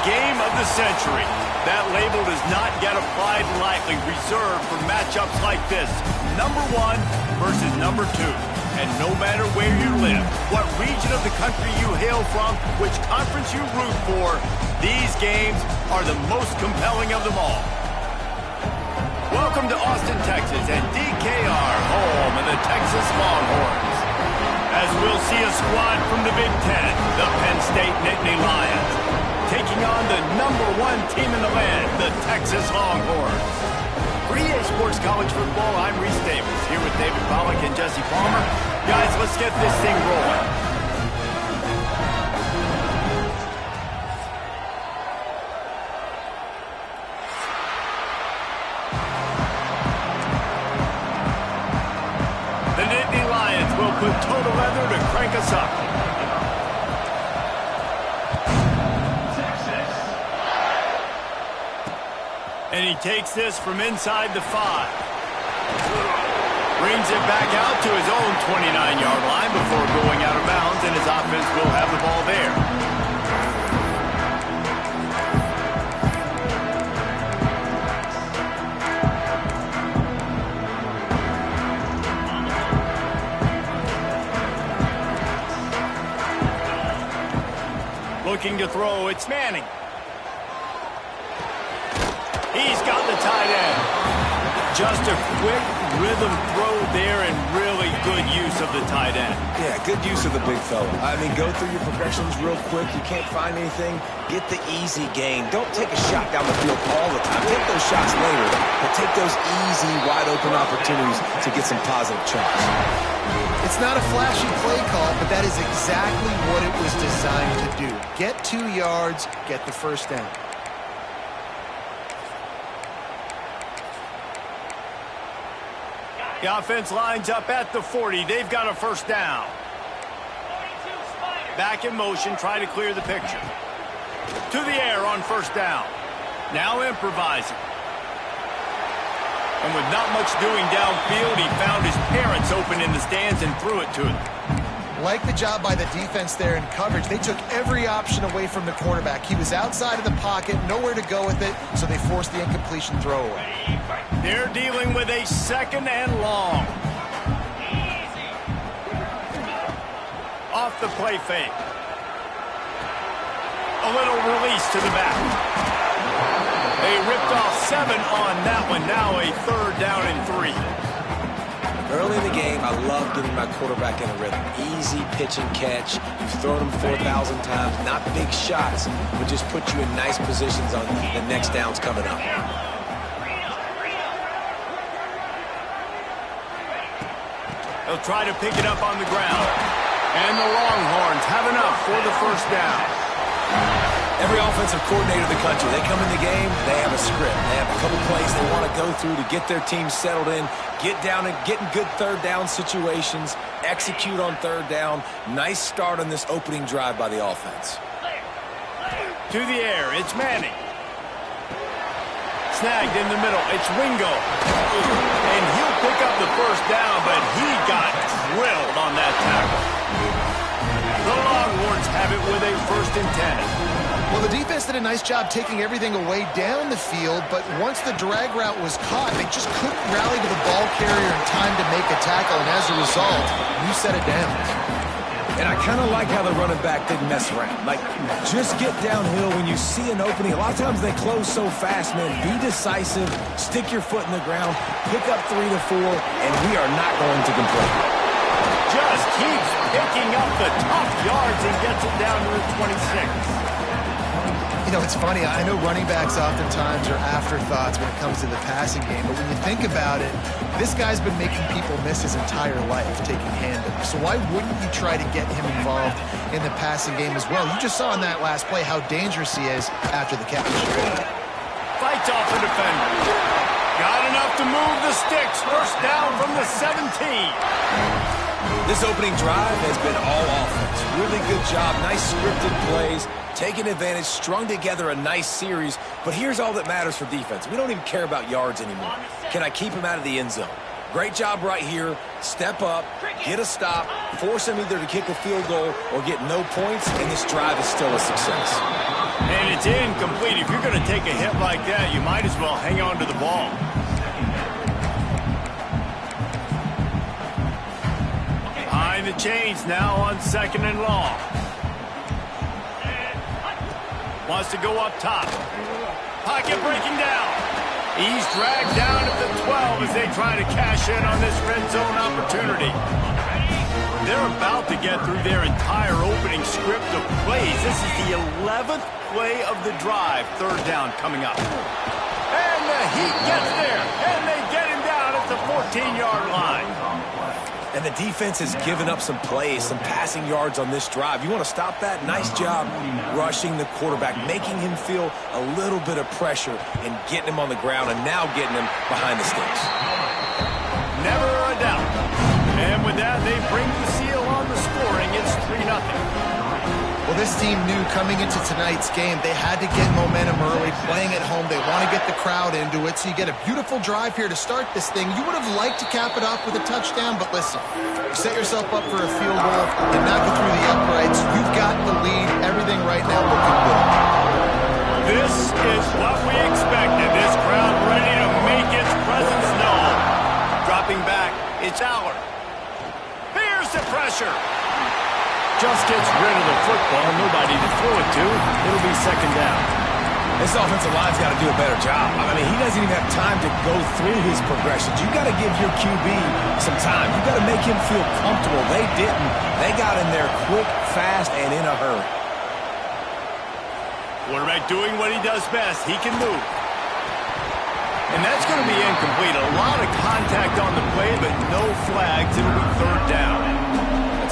game of the century. That label does not get applied lightly, reserved for matchups like this. Number 1 versus number 2. And no matter where you live, what region of the country you hail from, which conference you root for, these games are the most compelling of them all. Welcome to Austin, Texas, and DKR, home of the Texas Longhorns. As we'll see a squad from the Big Ten, the Penn State Nittany Lions, taking on the number 1 team in the land, the Texas Longhorns. For EA Sports College Football, I'm Reese Davis, here with David Pollack and Jesse Palmer. Guys, let's get this thing rolling. The Nittany Lions will put total leather to crank us up. And he takes this from inside the 5. Brings it back out to his own 29-yard line before going out of bounds, and his offense will have the ball there. Looking to throw, it's Manning. He's got the tight end. Just a quick rhythm throw there and really good use of the tight end. Yeah, good use of the big fella. I mean, go through your progressions real quick. You can't find anything. Get the easy gain. Don't take a shot down the field all the time. Take those shots later, but take those easy, wide-open opportunities to get some positive chunks. It's not a flashy play call, but that is exactly what it was designed to do. Get 2 yards, get the first down. The offense lines up at the 40. They've got a first down. Back in motion, try to clear the picture. To the air on first down. Now improvising. And with not much doing downfield, he found his parents open in the stands and threw it to him. Like the job by the defense there in coverage. They took every option away from the quarterback. He was outside of the pocket, nowhere to go with it, so they forced the incompletion throwaway. They're dealing with a 2nd and long. Off the play fake. A little release to the back. They ripped off 7 on that one. Now a 3rd down and 3. Early in the game, I love getting my quarterback in a rhythm. Easy pitch and catch. You've thrown them 4,000 times. Not big shots, but just put you in nice positions on the next downs coming up. They'll try to pick it up on the ground. And the Longhorns have enough for the first down. Every offensive coordinator in the country, they come in the game, they have a script. They have a couple plays they want to go through to get their team settled in, get down and get in good 3rd down situations, execute on 3rd down. Nice start on this opening drive by the offense. To the air, it's Manning. Snagged in the middle, it's Wingo. And he'll pick up the first down, but he got drilled on that tackle. The Longhorns have it with a 1st and 10. Well, the defense did a nice job taking everything away down the field, but once the drag route was caught, they just couldn't rally to the ball carrier in time to make a tackle, and as a result, you set it down. And I kind of like how the running back didn't mess around. Like, just get downhill when you see an opening. A lot of times they close so fast, man. Be decisive, stick your foot in the ground, pick up 3 to 4, and we are not going to complain. Just keeps picking up the tough yards and gets it down to the 26. You know, it's funny. I know running backs oftentimes are afterthoughts when it comes to the passing game, but when you think about it, this guy's been making people miss his entire life taking handoffs. So why wouldn't you try to get him involved in the passing game as well? You just saw in that last play how dangerous he is after the catch. Fights off the defender. Got enough to move the sticks. First down from the 17. This opening drive has been all offense. Really good job. Nice scripted plays. Taking advantage, strung together a nice series. But here's all that matters for defense. We don't even care about yards anymore. Can I keep him out of the end zone? Great job right here. Step up, get a stop, force him either to kick a field goal or get no points, and this drive is still a success. And it's incomplete. If you're going to take a hit like that, you might as well hang on to the ball. Behind the chains now on 2nd and long. Wants to go up top. Pocket breaking down. He's dragged down at the 12 as they try to cash in on this red zone opportunity. They're about to get through their entire opening script of plays. This is the 11th play of the drive. 3rd down coming up. And the Heat gets there. And they get him down at the 14-yard line. And the defense has given up some plays, some passing yards on this drive. You want to stop that? Nice job rushing the quarterback, making him feel a little bit of pressure and getting him on the ground and now getting him behind the sticks. Never a doubt. And with that, they bring the seal on the scoring. It's 3-0. Well, this team knew coming into tonight's game they had to get momentum early, playing at home. They want to get the crowd into it, so you get a beautiful drive here to start this thing. You would have liked to cap it off with a touchdown, but listen, you set yourself up for a field goal and knock it through the uprights. You've got the lead. Everything right now looking good. This is what we expected. This crowd ready to make its presence known. Dropping back, it's Allard. Fears the pressure. Just gets rid of the football. Nobody to throw it to. It'll be 2nd down. This offensive line's got to do a better job. I mean, he doesn't even have time to go through his progressions. You got to give your QB some time. You got to make him feel comfortable. They didn't. They got in there quick, fast, and in a hurry. Quarterback doing what he does best. He can move. And that's going to be incomplete. A lot of contact on the play, but no flags. It'll be 3rd down.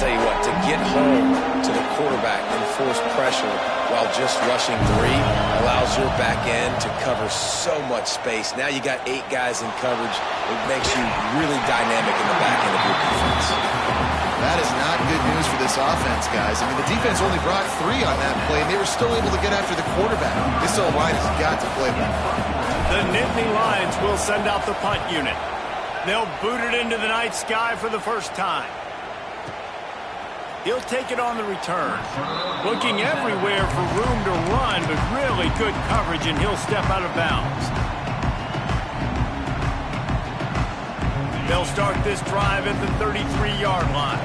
Tell you what, to get home to the quarterback and force pressure while just rushing 3 allows your back end to cover so much space. Now you got 8 guys in coverage. It makes you really dynamic in the back end of your defense. That is not good news for this offense, guys. I mean, the defense only brought 3 on that play, and they were still able to get after the quarterback. This O-line has got to play better. The Nittany Lions will send out the punt unit. They'll boot it into the night sky for the first time. He'll take it on the return. Looking everywhere for room to run, but really good coverage, and he'll step out of bounds. They'll start this drive at the 33-yard line.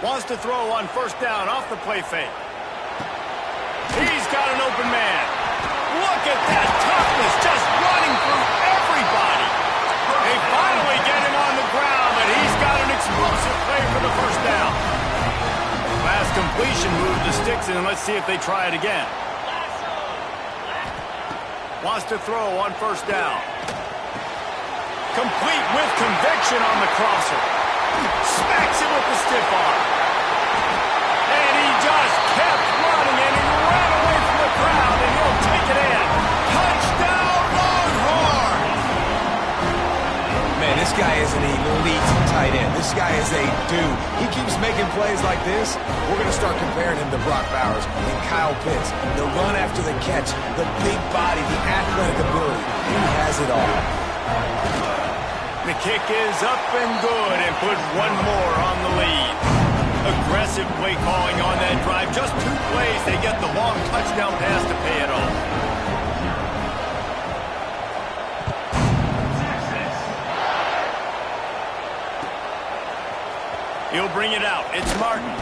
Wants to throw on 1st down off the play fake. He's got an open man. Look at that toughness, just running through everybody. They finally get him on the ground, and he's got an explosive play for the 1st down. Last completion moved the sticks, and let's see if they try it again. Wants to throw on 1st down. Complete with conviction on the crosser. Smacks it with the stiff arm. And he just kept running, and he ran away from the crowd, and he'll take it in. Touchdown, Longhorns! Man, this guy is an elite tight end. This guy is a dude. He keeps making plays like this. We're going to start comparing him to Brock Bowers and Kyle Pitts. The run after the catch, the big body, the athletic ability. He has it all. The kick is up and good, and put one more on the lead. Aggressive play calling on that drive. Just 2 plays, they get the long touchdown pass to pay it off. He'll bring it out. It's Martin.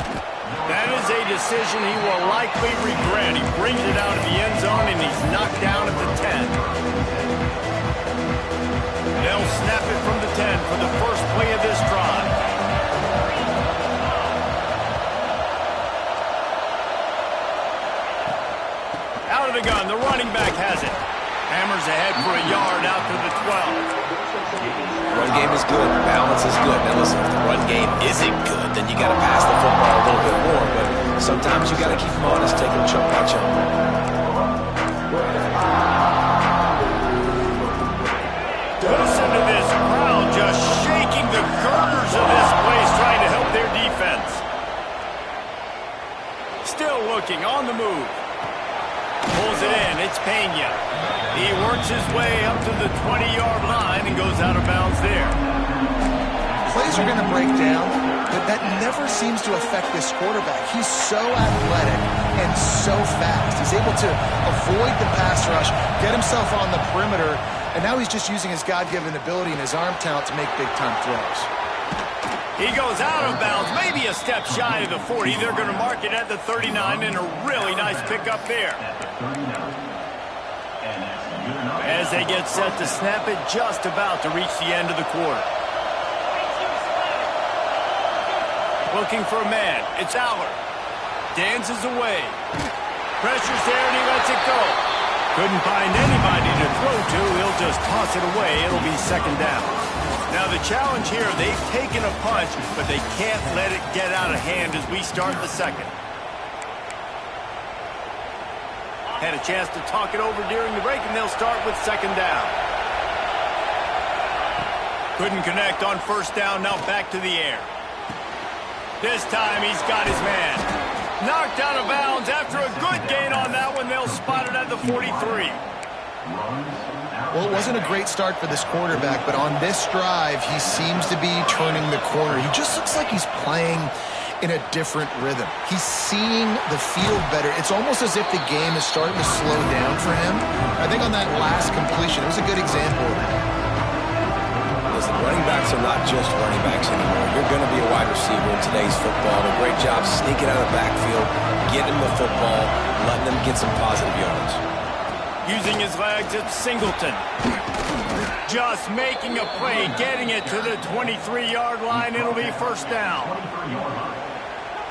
That is a decision he will likely regret. He brings it out of the end zone, and he's knocked down at the 10. They'll snap it from the 10 for the first play of this drive. Out of the gun, the running back has it. Hammers ahead for a yard out to the 12. Run game is good. Balance is good. Now listen, if the run game isn't good, then you got to pass the football a little bit more. But sometimes you got to keep them honest, take them chunk by chunk. Listen to this crowd just shaking the girders of this place, trying to help their defense. Still looking, on the move. Pulls it in, it's Pena. He works his way up to the 20-yard line and goes out of bounds there. plays are going to break down, but that never seems to affect this quarterback. He's so athletic and so fast. He's able to avoid the pass rush, get himself on the perimeter, and now he's just using his God-given ability and his arm talent to make big-time throws. He goes out of bounds, maybe a step shy of the 40. They're going to mark it at the 39, and a really nice pickup there. As they get set to snap it, just about to reach the end of the quarter. Looking for a man. It's Allard. Dances away. Pressure's there, and he lets it go. Couldn't find anybody to throw to. He'll just toss it away. It'll be second down. Now the challenge here, they've taken a punch, but they can't let it get out of hand as we start the second. Had a chance to talk it over during the break, and they'll start with second down. Couldn't connect on first down, now back to the air. This time he's got his man. Knocked out of bounds after a good gain on that one. They'll spot it at the 43. Well, it wasn't a great start for this quarterback, but on this drive, he seems to be turning the corner. He just looks like he's playing in a different rhythm. He's seeing the field better. It's almost as if the game is starting to slow down for him. I think on that last completion, it was a good example of that. Listen, running backs are not just running backs anymore. You're going to be a wide receiver in today's football. A great job sneaking out of the backfield, getting the football, letting them get some positive yards. Using his legs, it's Singleton. Just making a play, getting it to the 23-yard line. It'll be first down.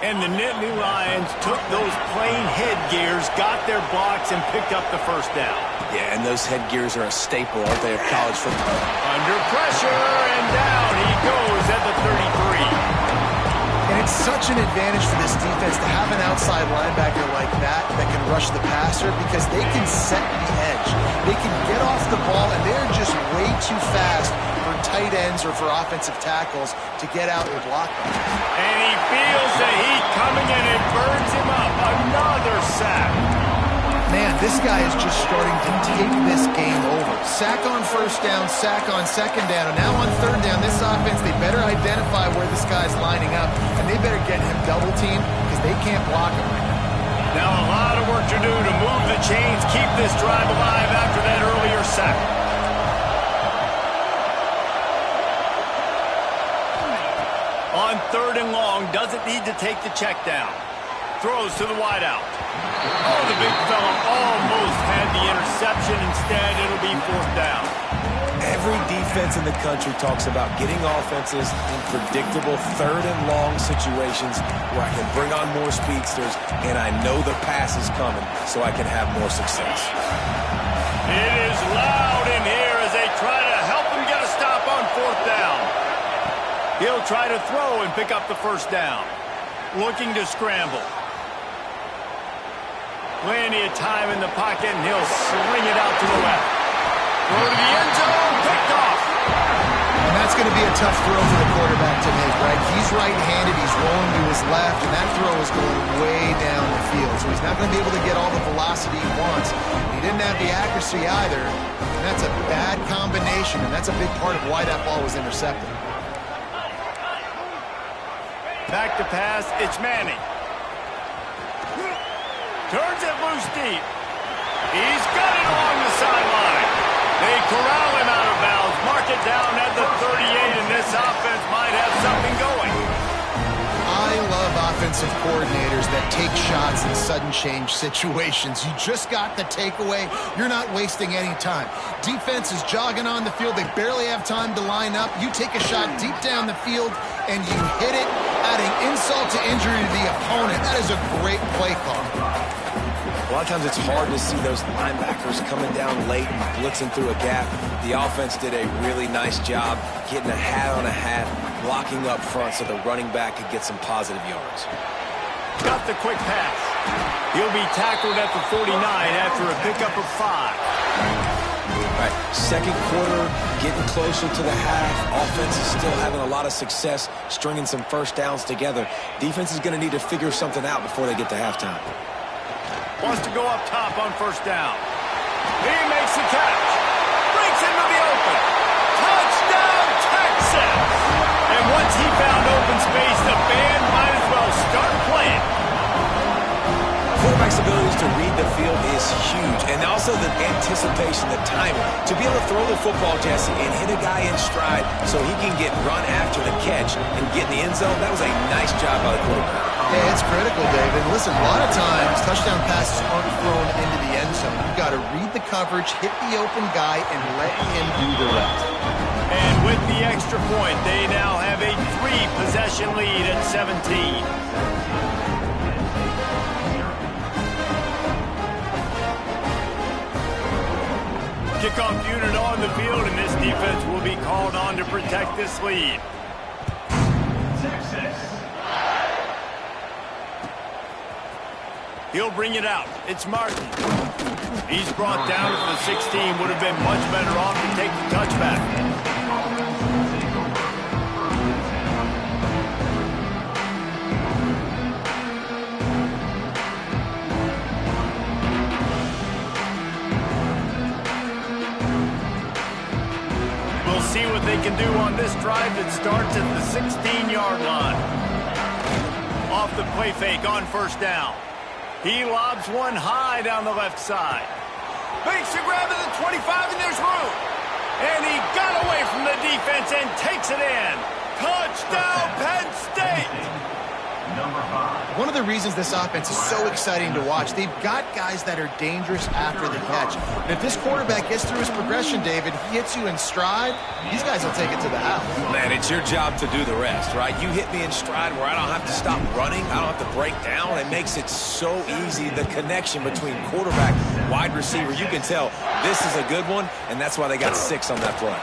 And the Nittany Lions took those plain headgears, got their blocks, and picked up the first down. Yeah, and those headgears are a staple, aren't they, of college football? Under pressure, and down he goes at the 33. And it's such an advantage for this defense to have an outside linebacker like that can rush the passer because they can set the edge. They can get off the ball, and they're just way too fast for tight ends or for offensive tackles to get out and block them. And he feels the heat coming, and it burns him up. Another sack. Man, this guy is just starting to take this game over. Sack on first down, sack on second down, and now on third down, this offense, they better identify where this guy's lining up, and they better get him double-teamed because they can't block him right now. Now a lot of work to do to move the chains, keep this drive alive after that earlier sack. On third and long, doesn't need to take the check down. Throws to the wideout. Oh, the big fella almost had the interception. Instead, it'll be fourth down. Every defense in the country talks about getting offenses in predictable third and long situations where I can bring on more speedsters and I know the pass is coming so I can have more success. It is loud in here as they try to help him get a stop on fourth down. He'll try to throw and pick up the first down. Looking to scramble. Plenty of time in the pocket, and he'll sling it out to the left. Throw to the end zone, picked off. And that's going to be a tough throw for the quarterback to make, right? He's right-handed, he's rolling to his left, and that throw is going way down the field. So he's not going to be able to get all the velocity he wants. He didn't have the accuracy either, and that's a bad combination, and that's a big part of why that ball was intercepted. Back to pass, it's Manning. Turns it loose deep. He's got it along the sideline. They corral him out of bounds, mark it down at the 38, and this offense might have something going. I love offensive coordinators that take shots in sudden change situations. You just got the takeaway. You're not wasting any time. Defense is jogging on the field. They barely have time to line up. You take a shot deep down the field, and you hit it, adding insult to injury to the opponent. That is a great play call. A lot of times it's hard to see those linebackers coming down late and blitzing through a gap. The offense did a really nice job getting a hat on a hat, blocking up front so the running back could get some positive yards. Got the quick pass. He'll be tackled at the 49 after a pickup of 5. All right, second quarter, getting closer to the half. Offense is still having a lot of success stringing some first downs together. Defense is going to need to figure something out before they get to halftime. Wants to go up top on first down. He makes the catch. Breaks into the open. Touchdown, Texas! And found open space. The band might as well start playing. Quarterback's ability to read the field is huge, and also the anticipation, the timing. To be able to throw the football, Jesse, and hit a guy in stride so he can get run after the catch and get in the end zone, that was a nice job by the quarterback. Yeah, it's critical, David. Listen, a lot of times, touchdown passes aren't thrown into the end zone. You've got to read the coverage, hit the open guy, and let him do the rest. And with the extra point, they now have a 3-possession lead at 17. Kickoff unit on the field, and this defense will be called on to protect this lead. He'll bring it out. It's Martin. He's brought down to the 16. Would have been much better off to take the touchback. See what they can do on this drive that starts at the 16-yard line. Off the play fake on first down. He lobs one high down the left side. Makes a grab at the 25, and there's room. And he got away from the defense and takes it in. Touchdown, Penn State! One of the reasons this offense is so exciting to watch, they've got guys that are dangerous after the catch. And if this quarterback gets through his progression, David, he hits you in stride, these guys will take it to the house. Man, it's your job to do the rest, right? You hit me in stride where I don't have to stop running. I don't have to break down. It makes it so easy, the connection between quarterback, wide receiver. You can tell this is a good one, and that's why they got 6 on that play.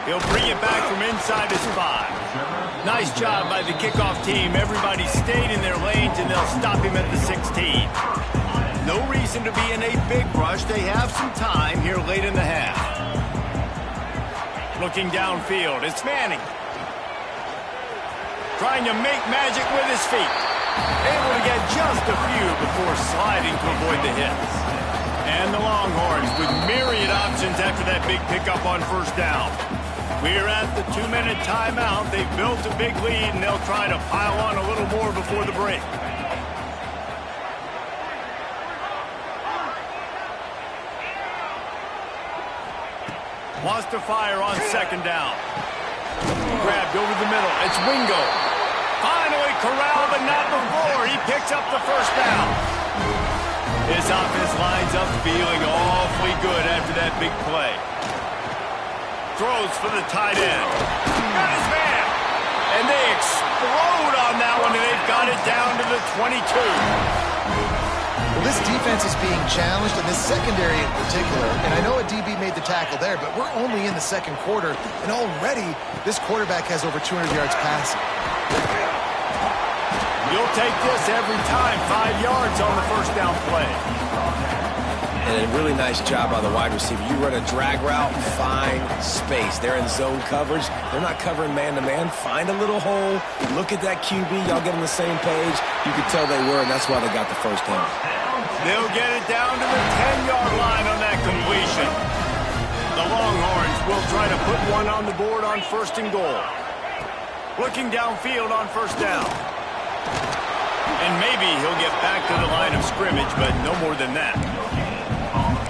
He'll bring it back from inside his 5. Nice job by the kickoff team. Everybody stayed in their lanes, and they'll stop him at the 16. No reason to be in a big rush. They have some time here late in the half. Looking downfield, it's Manning. Trying to make magic with his feet. Able to get just a few before sliding to avoid the hits. And the Longhorns with myriad options after that big pickup on first down. We're at the 2-minute timeout. They've built a big lead, and they'll try to pile on a little more before the break. Wants to fire on second down. Grabbed over the middle. It's Wingo. Finally corralled, but not before. He picks up the first down. His offense lines up feeling awfully good after that big play. Throws for the tight end. Got his man. And they explode on that one, and they've got it down to the 22. Well, this defense is being challenged, and this secondary in particular. And I know a DB made the tackle there, but we're only in the second quarter, and already this quarterback has over 200 yards passing. You'll take this every time. 5 yards on the first down play. And a really nice job by the wide receiver. You run a drag route, find space. They're in zone coverage. They're not covering man-to-man. Find a little hole. Look at that QB. Y'all get on the same page. You could tell they were, and that's why they got the first down. They'll get it down to the 10-yard line on that completion. The Longhorns will try to put one on the board on first and goal. Looking downfield on first down. And maybe he'll get back to the line of scrimmage, but no more than that.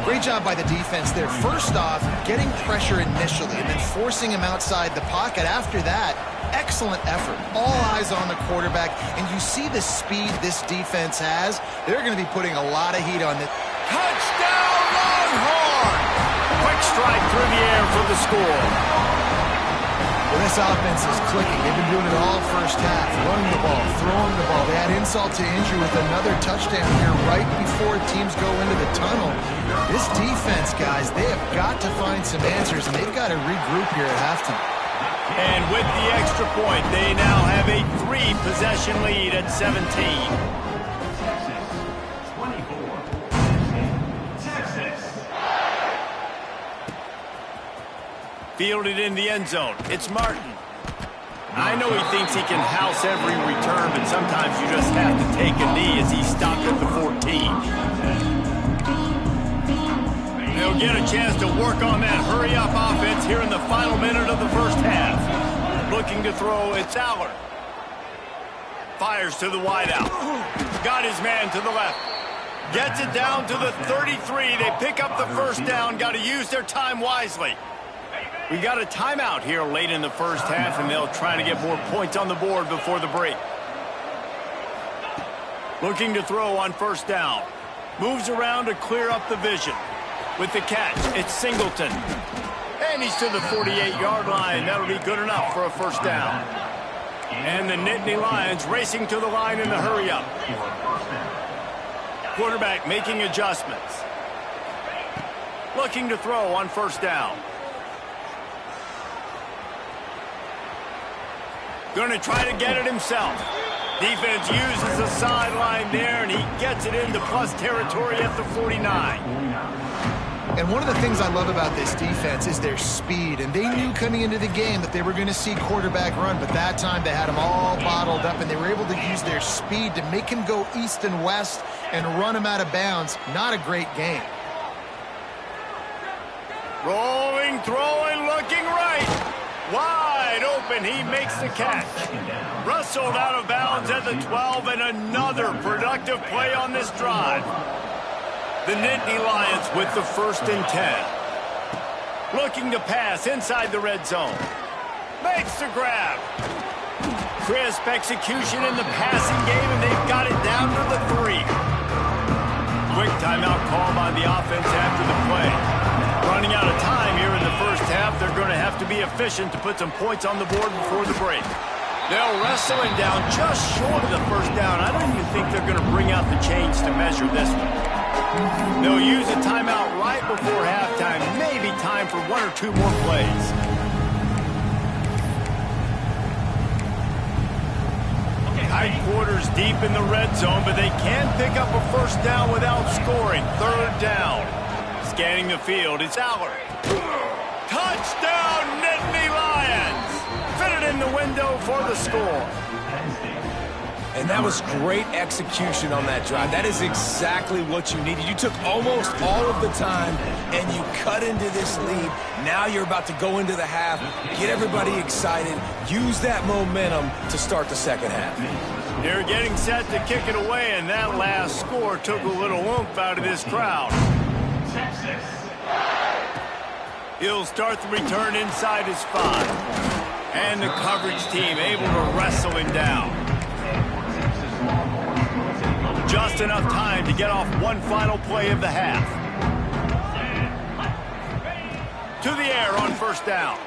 Great job by the defense there. First off, getting pressure initially and then forcing him outside the pocket. After that, excellent effort. All eyes on the quarterback, and you see the speed this defense has. They're going to be putting a lot of heat on it. Touchdown, Longhorn! Quick strike through the air for the score. Well, this offense is clicking. They've been doing it all first half. Running the ball, throwing the ball. They had insult to injury with another touchdown here right before teams go into the tunnel. This defense, guys, they have got to find some answers, and they've got to regroup here at halftime. And with the extra point, they now have a 3-possession lead at 17. Fielded in the end zone. It's Martin. I know he thinks he can house every return, but sometimes you just have to take a knee as he stopped at the 14. They'll get a chance to work on that hurry-up offense here in the final minute of the first half. Looking to throw, it's Allard. Fires to the wideout. Got his man to the left. Gets it down to the 33. They pick up the first down. Got to use their time wisely. We got a timeout here late in the first half, and they'll try to get more points on the board before the break. Looking to throw on first down. Moves around to clear up the vision. With the catch, it's Singleton. And he's to the 48-yard line. That'll be good enough for a first down. And the Nittany Lions racing to the line in the hurry-up. Quarterback making adjustments. Looking to throw on first down. Going to try to get it himself. Defense uses the sideline there, and he gets it into plus territory at the 49. And one of the things I love about this defense is their speed. And they knew coming into the game that they were going to see quarterback run, but that time they had him all bottled up, and they were able to use their speed to make him go east and west and run him out of bounds. Not a great game. Rolling, throwing, looking right. Wide open, he makes the catch. Rustled out of bounds at the 12, and another productive play on this drive. The Nittany Lions with the 1st and 10. Looking to pass inside the red zone. Makes the grab. Crisp execution in the passing game, and they've got it down to the 3. Quick timeout call by the offense after the play. Running out of time here in the first half. They're going to have to be efficient to put some points on the board before the break. They'll wrestle him down just short of the first down. I don't even think they're going to bring out the chains to measure this one. They'll use a timeout right before halftime. Maybe time for 1 or 2 more plays. Tight quarters deep in the red zone, but they can pick up a first down without scoring. 3rd down. Scanning the field, it's Allard. Touchdown, Nittany Lions! Fitted in the window for the score. And that was great execution on that drive. That is exactly what you needed. You took almost all of the time, and you cut into this lead. Now you're about to go into the half, get everybody excited, use that momentum to start the second half. They're getting set to kick it away, and that last score took a little oomph out of this crowd. He'll start the return inside his 5. And the coverage team able to wrestle him down. Just enough time to get off one final play of the half. To the air on first down.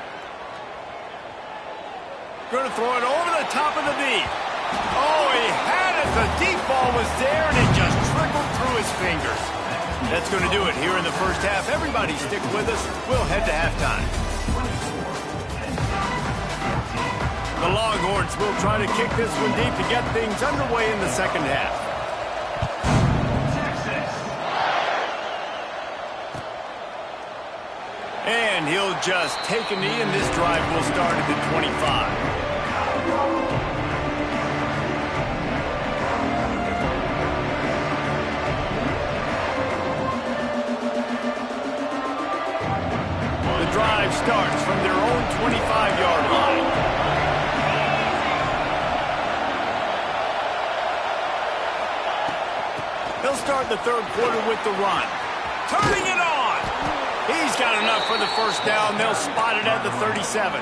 Going to throw it over the top of the deep. Oh, he had it. The deep ball was there, and it just trickled through his fingers. That's going to do it here in the first half. Everybody stick with us. We'll head to halftime. The Longhorns will try to kick this one deep to get things underway in the second half. And he'll just take a knee, and this drive will start at the 25. The drive starts from their own 25-yard line. They'll start the 3rd quarter with the run. Turning it on! He's got enough for the first down. They'll spot it at the 37.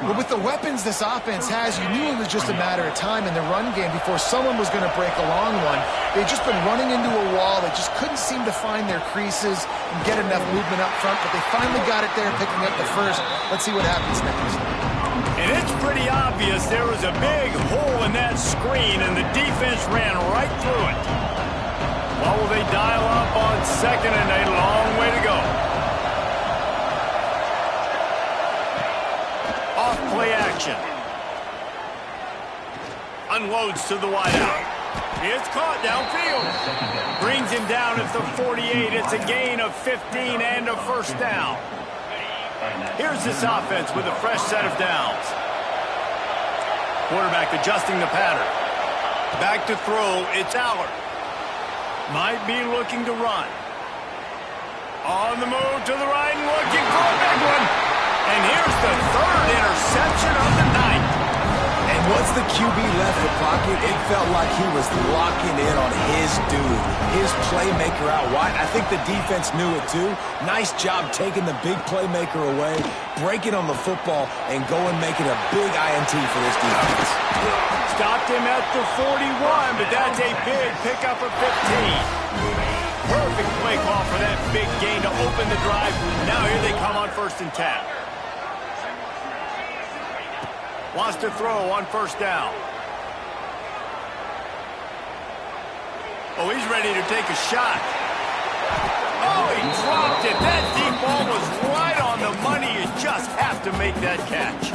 Well, with the weapons this offense has, you knew it was just a matter of time in the run game before someone was going to break a long one. They've just been running into a wall. They just couldn't seem to find their creases and get enough movement up front, but they finally got it there, picking up the first. Let's see what happens next. And it's pretty obvious there was a big hole in that screen, and the defense ran right through it. What will they dial up on second, and a long way to go. Off play action. Unloads to the wideout. It's caught downfield. Brings him down at the 48. It's a gain of 15 and a first down. Here's this offense with a fresh set of downs. Quarterback adjusting the pattern. Back to throw, it's Allard. Might be looking to run. On the move to the right and looking for a big one. And here's the 3rd interception once the QB left the pocket, it felt like he was locking in on his dude, his playmaker out wide. I think the defense knew it too. Nice job taking the big playmaker away, breaking on the football, and going making a big INT for this defense. Stopped him at the 41, but that's a big pickup of 15. Perfect play call for that big gain to open the drive. Now here they come on 1st and 10. Wants to throw on 1st down. Oh, he's ready to take a shot. Oh, he dropped it. That deep ball was right on the money. You just have to make that catch.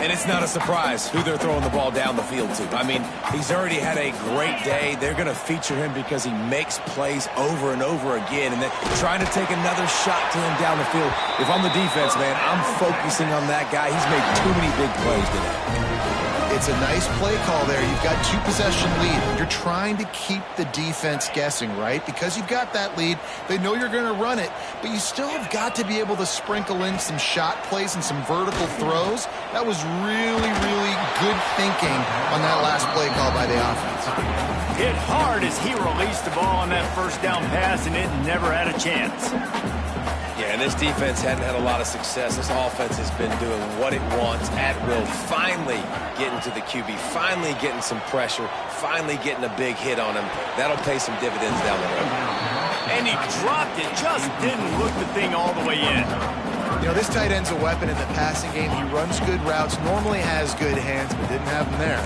And it's not a surprise who they're throwing the ball down the field to. I mean, he's already had a great day. They're going to feature him because he makes plays over and over again. And then trying to take another shot to him down the field. If I'm the defense, man, I'm focusing on that guy. He's made too many big plays today. It's a nice play call there. You've got 2-possession lead. You're trying to keep the defense guessing, right? Because you've got that lead, they know you're going to run it, but you still have got to be able to sprinkle in some shot plays and some vertical throws. That was really, really good thinking on that last play call by the offense. Hit hard as he released the ball on that 1st down pass, and it never had a chance. Yeah, and this defense hadn't had a lot of success. This offense has been doing what it wants at will. Finally getting to the QB, finally getting some pressure, finally getting a big hit on him. That'll pay some dividends down the road. And he dropped it, just didn't look the thing all the way in. You know, this tight end's a weapon in the passing game. He runs good routes, normally has good hands, but didn't have them there.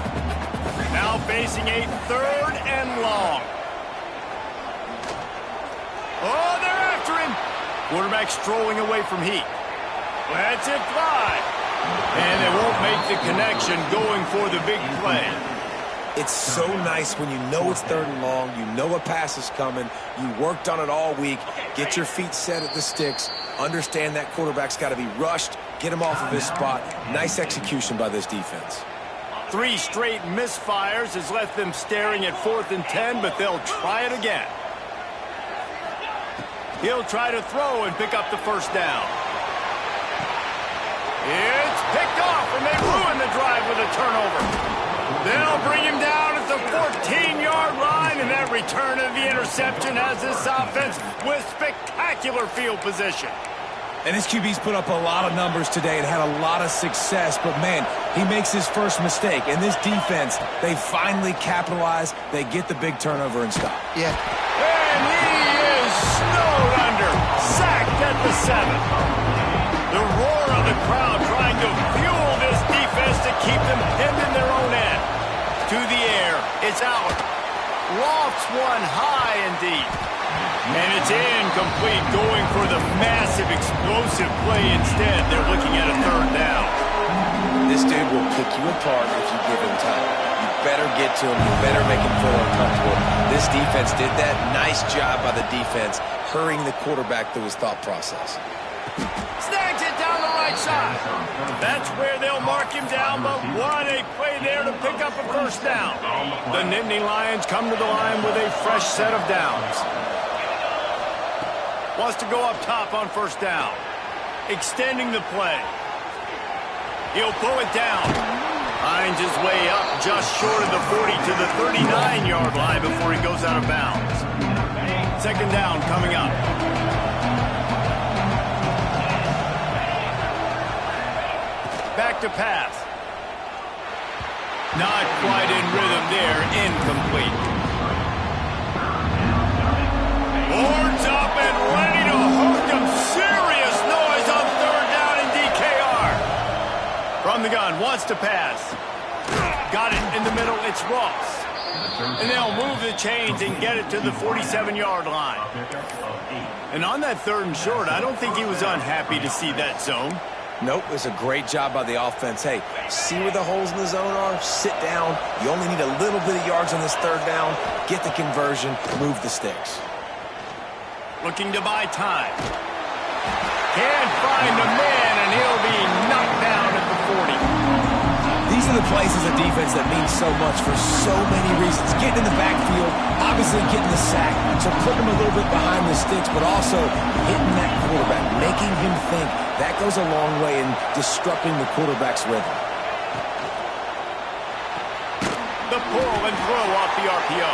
Now facing a 3rd and long. Oh, they're after him. Quarterback strolling away from Heat. Lets it fly. And they won't make the connection going for the big play. It's so nice when you know it's 3rd and long, you know a pass is coming, you worked on it all week, get your feet set at the sticks, understand that quarterback's got to be rushed, get him off of his spot. Nice execution by this defense. 3 straight misfires has left them staring at 4th and 10, but they'll try it again. He'll try to throw and pick up the 1st down. It's picked off, and they ruin the drive with a turnover. They'll bring him down at the 14-yard line, and that return of the interception has this offense with spectacular field position. And his QB's put up a lot of numbers today and had a lot of success, but man, he makes his first mistake. And this defense, they finally capitalize, they get the big turnover and stop. Yeah. And he is snowed under, sacked at the 7. The roar of the crowd trying to fuel this defense to keep them pinned in their own end. To the air, it's out. Lofts one high and deep. And it's incomplete, going for the massive explosive play instead. They're looking at a 3rd down. This dude will pick you apart if you give him time. You better get to him. You better make him feel uncomfortable. This defense did that. Nice job by the defense, hurrying the quarterback through his thought process. Snags it down the right side. That's where they'll mark him down, but what a play there to pick up a 1st down. The Nittany Lions come to the line with a fresh set of downs. Wants to go up top on 1st down. Extending the play. He'll pull it down. Finds his way up just short of the 40 to the 39-yard line before he goes out of bounds. 2nd down coming up. Back to pass. Not quite in rhythm there. Incomplete. Boards up and ready to hook him. Serious noise on 3rd down in DKR. From the gun, wants to pass. Got it in the middle. It's Ross. And they'll move the chains and get it to the 47-yard line. And on that 3rd and short, I don't think he was unhappy to see that zone. Nope, it's a great job by the offense. Hey, see where the holes in the zone are? Sit down. You only need a little bit of yards on this 3rd down. Get the conversion. Move the sticks. Looking to buy time. Can't find a man, and he'll be knocked down at the 40. These are the plays as a defense that mean so much for so many reasons. Getting in the backfield, obviously getting the sack, so putting him a little bit behind the sticks, but also hitting that quarterback, making him think. That goes a long way in disrupting the quarterback's rhythm. pull and throw off the RPO.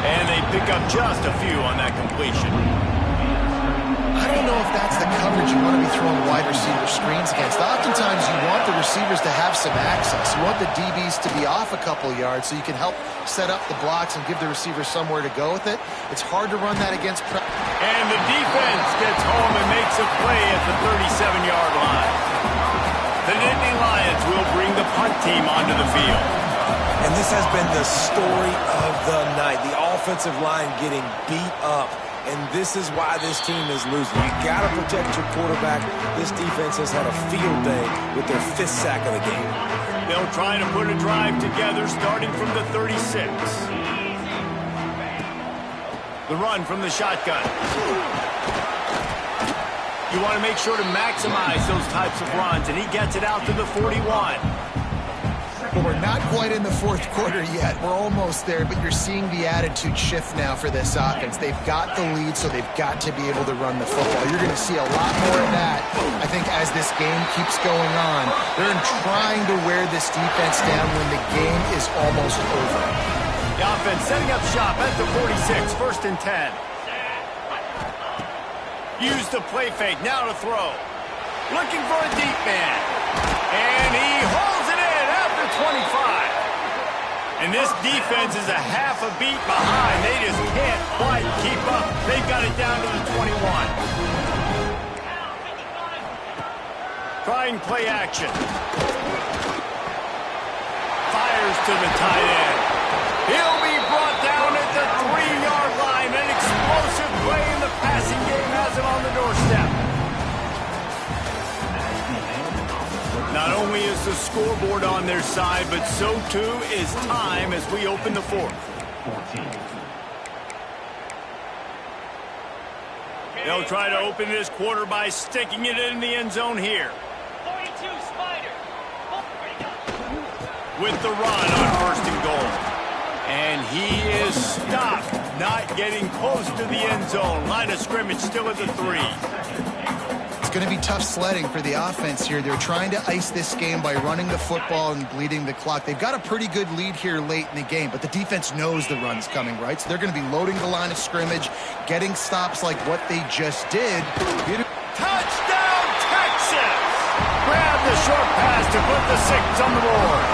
And they pick up just a few on that completion. I don't know if that's the coverage you want to be throwing wide receiver screens against. Oftentimes you want the receivers to have some access. You want the DBs to be off a couple yards so you can help set up the blocks and give the receiver somewhere to go with it. It's hard to run that against pressure. And the defense gets home and makes a play at the 37-yard line. The Nittany Lions will bring the punt team onto the field. And this has been the story of the night. The offensive line getting beat up. And this is why this team is losing. You got to protect your quarterback. This defense has had a field day with their 5th sack of the game. They'll try to put a drive together starting from the 36. The run from the shotgun. You want to make sure to maximize those types of runs, and he gets it out to the 41. Well, we're not quite in the 4th quarter yet. We're almost there, but you're seeing the attitude shift now for this offense. They've got the lead, so they've got to be able to run the football. You're going to see a lot more of that, I think, as this game keeps going on. They're trying to wear this defense down when the game is almost over. The offense setting up shop at the 46, 1st and 10. Use the play fake, now to throw. Looking for a deep man. And he holds it in after 25. And this defense is a half a beat behind. They just can't quite keep up. They've got it down to the 21. Trying play action. Fires to the tight end. He'll be brought down at the 3-yard line. An explosive play in the passing game has him on the doorstep. Not only is the scoreboard on their side, but so too is time as we open the 4th. They'll try to open this quarter by sticking it in the end zone here. 42 Spider. With the run on 1st and goal. And he is stopped, not getting close to the end zone. Line of scrimmage still at the 3. It's going to be tough sledding for the offense here. They're trying to ice this game by running the football and bleeding the clock. They've got a pretty good lead here late in the game, but the defense knows the run's coming, right? So they're going to be loading the line of scrimmage, getting stops like what they just did. Touchdown, Texas! Grab the short pass to put the 6 on the board.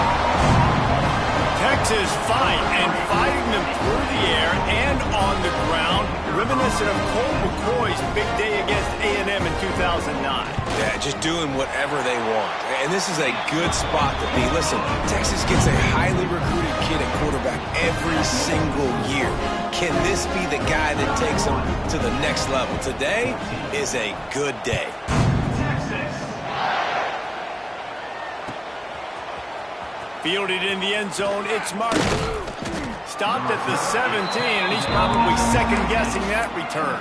Texas fighting them through the air and on the ground, reminiscent of Colt McCoy's big day against A&M in 2009. Yeah, just doing whatever they want. And this is a good spot to be. Listen, Texas gets a highly recruited kid at quarterback every single year. Can this be the guy that takes them to the next level? Today is a good day. Fielded in the end zone, it's Martin. Stopped at the 17, and he's probably second-guessing that return.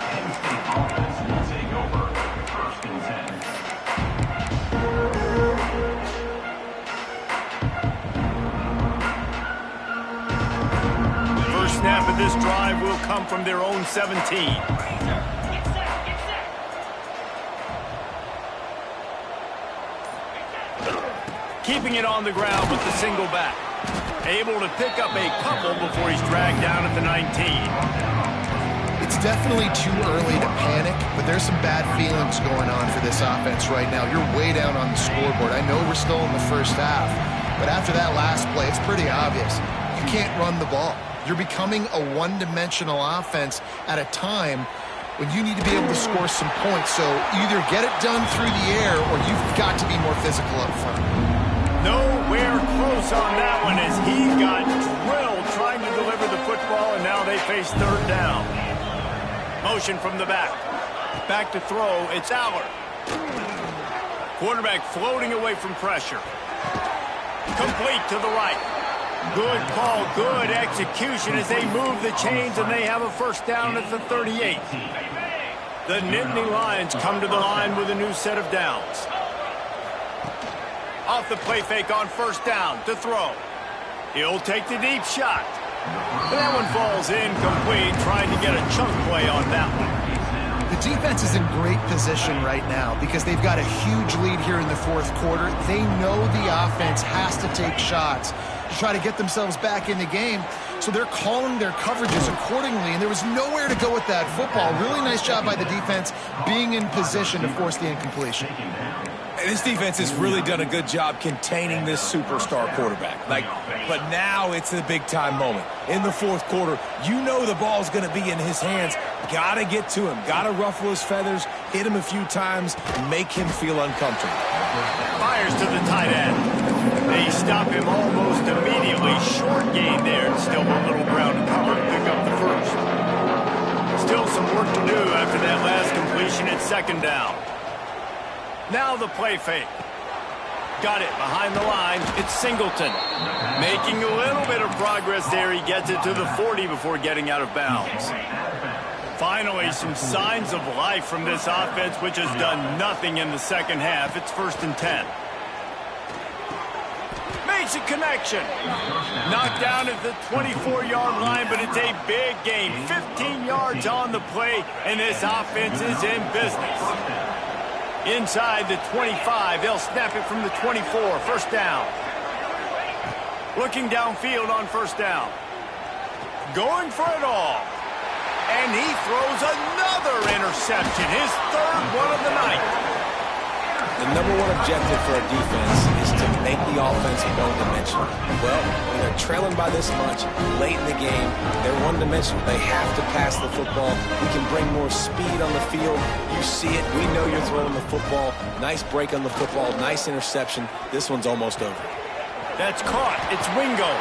First snap of this drive will come from their own 17. Keeping it on the ground with the single back. Able to pick up a couple before he's dragged down at the 19. It's definitely too early to panic, but there's some bad feelings going on for this offense right now. You're way down on the scoreboard. I know we're still in the first half, but after that last play, it's pretty obvious. You can't run the ball. You're becoming a one-dimensional offense at a time when you need to be able to score some points. So either get it done through the air or you've got to be more physical up front. Nowhere close on that one as he got drilled trying to deliver the football, and now they face 3rd down. Motion from the back. Back to throw. It's Allard. Quarterback floating away from pressure. Complete to the right. Good call, good execution as they move the chains, and they have a 1st down at the 38. The Nittany Lions come to the line with a new set of downs. Off the play fake on 1st down to throw. He'll take the deep shot. That one falls incomplete, trying to get a chunk play on that one. The defense is in great position right now because they've got a huge lead here in the 4th quarter. They know the offense has to take shots to try to get themselves back in the game. So they're calling their coverages accordingly, and there was nowhere to go with that football. Really nice job by the defense being in position to force the incompletion. This defense has really done a good job containing this superstar quarterback. But now it's the big-time moment. In the fourth quarter, you know the ball's going to be in his hands. Got to get to him. Got to ruffle his feathers, hit him a few times, and make him feel uncomfortable. Fires to the tight end. They stop him almost immediately. Short gain there, and still a little ground to cover to pick up the first. Still some work to do after that last completion at second down. Now the play fake. Got it behind the line. It's Singleton. Making a little bit of progress there. He gets it to the 40 before getting out of bounds. Finally, some signs of life from this offense, which has done nothing in the second half. It's 1st and 10. Makes a connection. Knocked down at the 24-yard line, but it's a big gain. 15 yards on the play, and this offense is in business. Inside the 25, they'll snap it from the 24. First down. Looking downfield on first down. Going for it all. And he throws another interception, his third one of the night. The number one objective for a defense is to make the offense one-dimensional. Well, when they're trailing by this much late in the game, they're one-dimensional. They have to pass the football. We can bring more speed on the field. You see it. We know you're throwing the football. Nice break on the football. Nice interception. This one's almost over. That's caught. It's Wingo.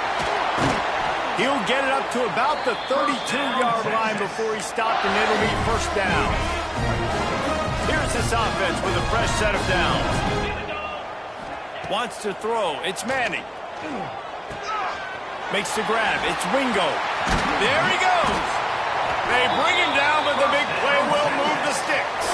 He'll get it up to about the 32-yard line before he's stopped, and it'll be first down. Here's this offense with a fresh set of downs. Wants to throw. It's Manning. Makes the grab. It's Wingo. There he goes. They bring him down, but the big play will move the sticks.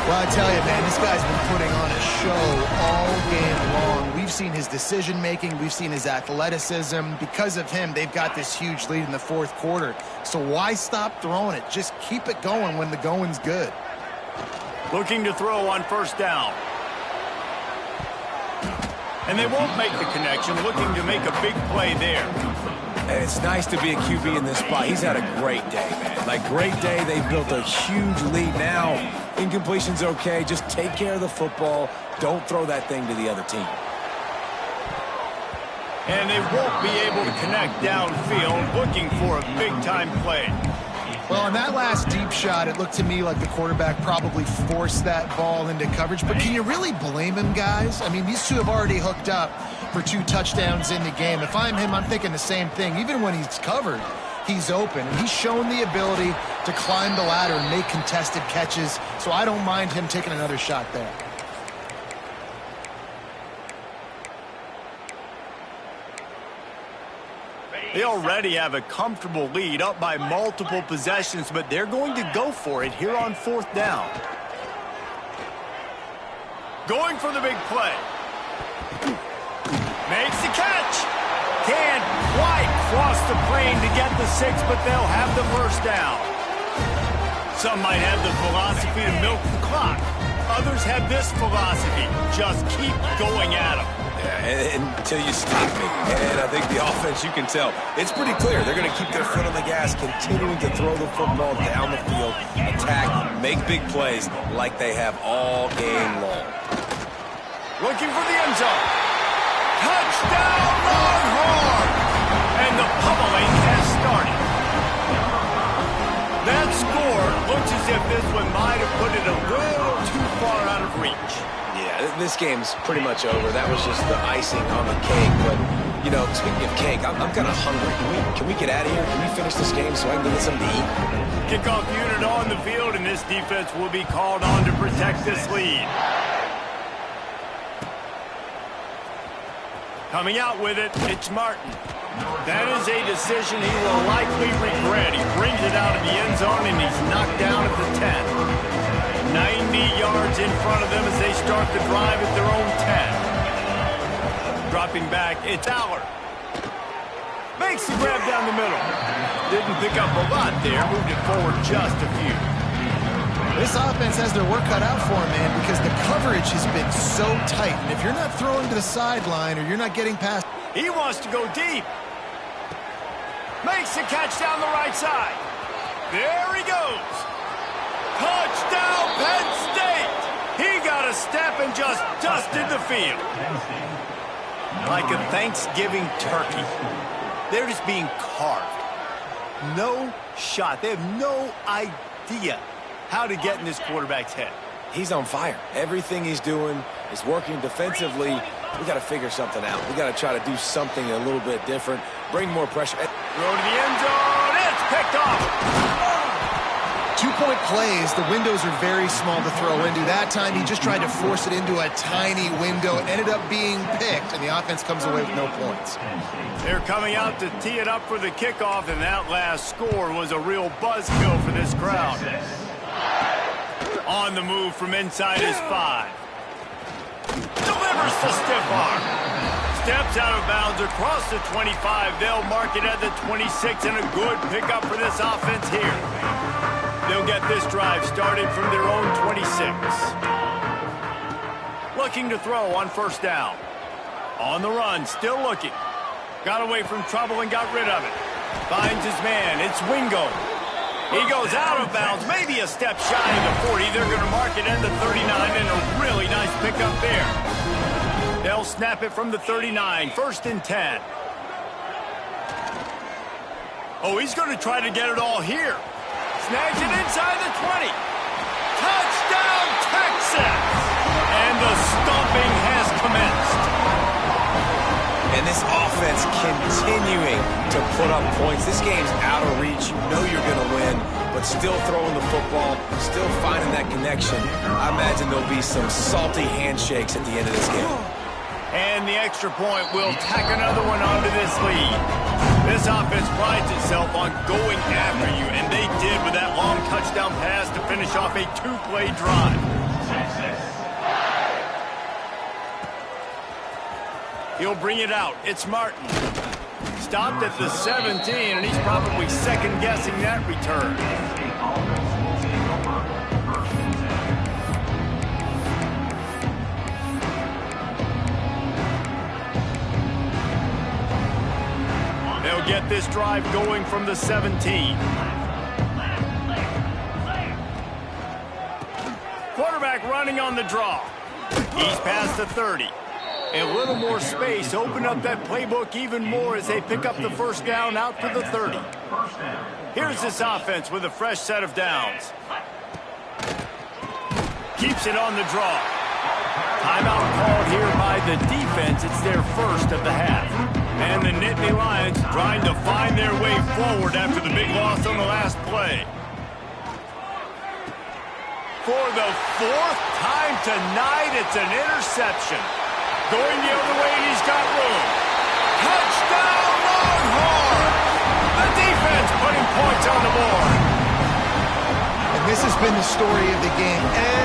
Well, I tell you, man, this guy's been putting on a show all game long. We've seen his decision-making. We've seen his athleticism. Because of him, they've got this huge lead in the fourth quarter. So why stop throwing it? Just keep it going when the going's good. Looking to throw on first down. And they won't make the connection. Looking to make a big play there. And it's nice to be a QB in this spot. He's had a great day, man. Great day. They've built a huge lead now. Incompletion's okay. Just take care of the football. Don't throw that thing to the other team. And they won't be able to connect downfield, looking for a big-time play. Well, on that last deep shot, it looked to me like the quarterback probably forced that ball into coverage. But can you really blame him, guys? I mean, these two have already hooked up for 2 touchdowns in the game. If I'm him, I'm thinking the same thing. Even when he's covered, he's open. And he's shown the ability to climb the ladder and make contested catches. So I don't mind him taking another shot there. They already have a comfortable lead, up by multiple possessions, but they're going to go for it here on fourth down. Going for the big play. Makes the catch. Can't quite cross the plane to get the 6, but they'll have the first down. Some might have the philosophy to milk the clock. Others have this philosophy. Just keep going at them. Until you stop me. And I think the offense, you can tell, it's pretty clear. They're going to keep their foot on the gas, continuing to throw the football down the field, attack, make big plays like they have all game long. Looking for the end zone. Touchdown, Longhorn! And the pummeling has started. That score looks as if this one might have put it a little too far out of reach. Yeah, this game's pretty much over. That was just the icing on the cake. But, you know, speaking of cake, I'm kind of hungry. Can we get out of here? Can we finish this game so I can get something to eat? Kickoff unit on the field, and this defense will be called on to protect this lead. Coming out with it, it's Martin. That is a decision he will likely regret. He brings it out of the end zone, and he's knocked down at the 10. 90 yards in front of them as they start the drive at their own 10. Dropping back, it's Aller. Makes the grab down the middle. Didn't pick up a lot there, moved it forward just a few. This offense has their work cut out for them, man, because the coverage has been so tight. And if you're not throwing to the sideline or you're not getting past, He wants to go deep. Makes the catch down the right side. There he goes. Touchdown, Penn State. He got a step and just dusted the field. Like a Thanksgiving turkey. They're just being carved. No shot. They have no idea how to get in this quarterback's head. He's on fire. Everything he's doing is working defensively. We got to figure something out. We got to try to do something a little bit different. Bring more pressure. Throw to the end zone. It's picked off. 2-point plays, the windows are very small to throw into. That time, he just tried to force it into a tiny window. It ended up being picked, and the offense comes away with no points. They're coming out to tee it up for the kickoff, and that last score was a real buzzkill for this crowd. On the move from inside his 5. Delivers the stiff arm. Steps out of bounds across the 25. They'll mark it at the 26, and a good pickup for this offense here. They'll get this drive started from their own 26. Looking to throw on first down. On the run, still looking. Got away from trouble and got rid of it. Finds his man. It's Wingo. He goes out of bounds, maybe a step shy of the 40. They're going to mark it at the 39, and a really nice pickup there. They'll snap it from the 39, 1st and 10. Oh, he's going to try to get it all here. Snags it inside the 20. Touchdown, Texas! And the stomping has commenced. And this offense continuing to put up points. This game's out of reach. You know you're going to win, but still throwing the football, still finding that connection. I imagine there'll be some salty handshakes at the end of this game. And the extra point will tack another one onto this lead. This offense prides itself on going after you, and they did with that long touchdown pass to finish off a 2-play drive. He'll bring it out. It's Martin. Stopped at the 17, and he's probably second-guessing that return. They'll get this drive going from the 17. Quarterback running on the draw. He's past the 30. A little more space, open up that playbook even more as they pick up the first down out to the 30. Here's this offense with a fresh set of downs. Keeps it on the draw. Timeout called here by the defense. It's their first of the half. And the Nittany Lions trying to find their way forward after the big loss on the last play. For the 4th time tonight, it's an interception. Going the other way, and he's got room. Touchdown, Longhorns! The defense putting points on the board. And this has been the story of the game.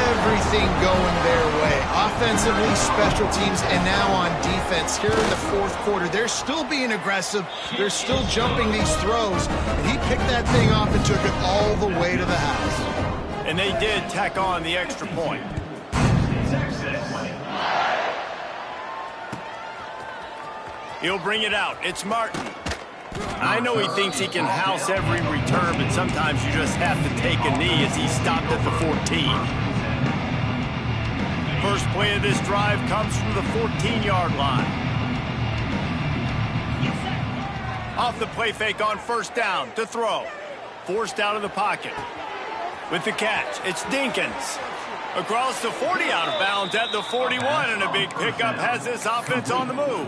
Everything going their way. Offensively, special teams, and now on defense. Here in the 4th quarter, they're still being aggressive. They're still jumping these throws. And he picked that thing off and took it all the way to the house. And they did tack on the extra point. He'll bring it out. It's Martin. I know he thinks he can house every return, but sometimes you just have to take a knee as he stopped at the 14. First play of this drive comes from the 14-yard line. Off the play fake on first down to throw. Forced out of the pocket. With the catch, it's Dinkins. Across the 40, out of bounds at the 41, and a big pickup has this offense on the move.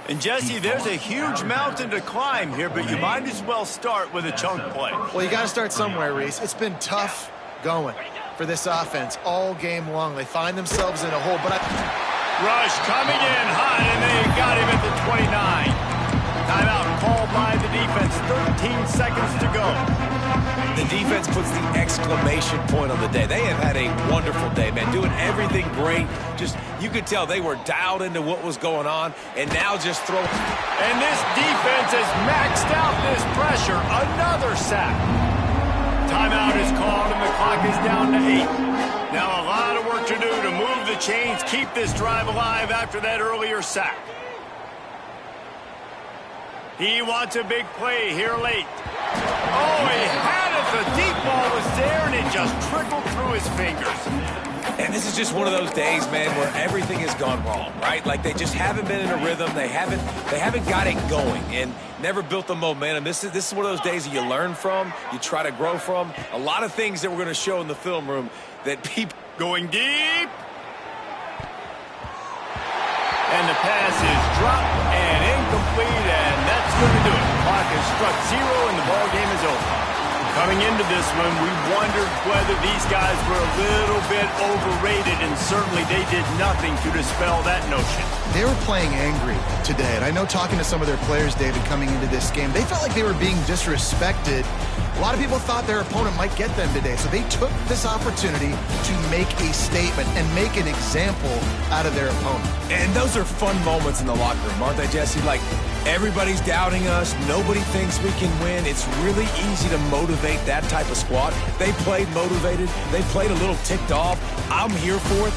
And Jesse, there's a huge mountain to climb here, but you might as well start with a chunk play. Well, you got to start somewhere, Reese. It's been tough going for this offense all game long. They find themselves in a hole, but Rush coming in hot, and they got him at the 29. Timeout called by the defense. 13 seconds to go. The defense puts the exclamation point on the day. They have had a wonderful day, man. Doing everything great. Just, you could tell they were dialed into what was going on, and now just throw. And this defense has maxed out this pressure. Another sack. Timeout is called, and the clock is down to 8. Now a lot of work to do to move the chains, keep this drive alive after that earlier sack. He wants a big play here late. Oh, he had it. The deep ball was there, and it just trickled through his fingers. And this is just one of those days, man, where everything has gone wrong, right? Like they just haven't been in a rhythm. They haven't got it going and never built the momentum. This is one of those days that you learn from, you try to grow from. A lot of things that we're going to show in the film room that people... Going deep. And the pass is dropped and incomplete, and that's going to do it. The clock has struck 0, and the ball game is over. Coming into this one, we wondered whether these guys were a little bit overrated, and certainly they did nothing to dispel that notion. They were playing angry today, and I know talking to some of their players, David, coming into this game, they felt like they were being disrespected. A lot of people thought their opponent might get them today, so they took this opportunity to make a statement and make an example out of their opponent. And those are fun moments in the locker room, aren't they, Jesse? Like, everybody's doubting us. Nobody thinks we can win. It's really easy to motivate that type of squad. They played motivated. They played a little ticked off. I'm here for it.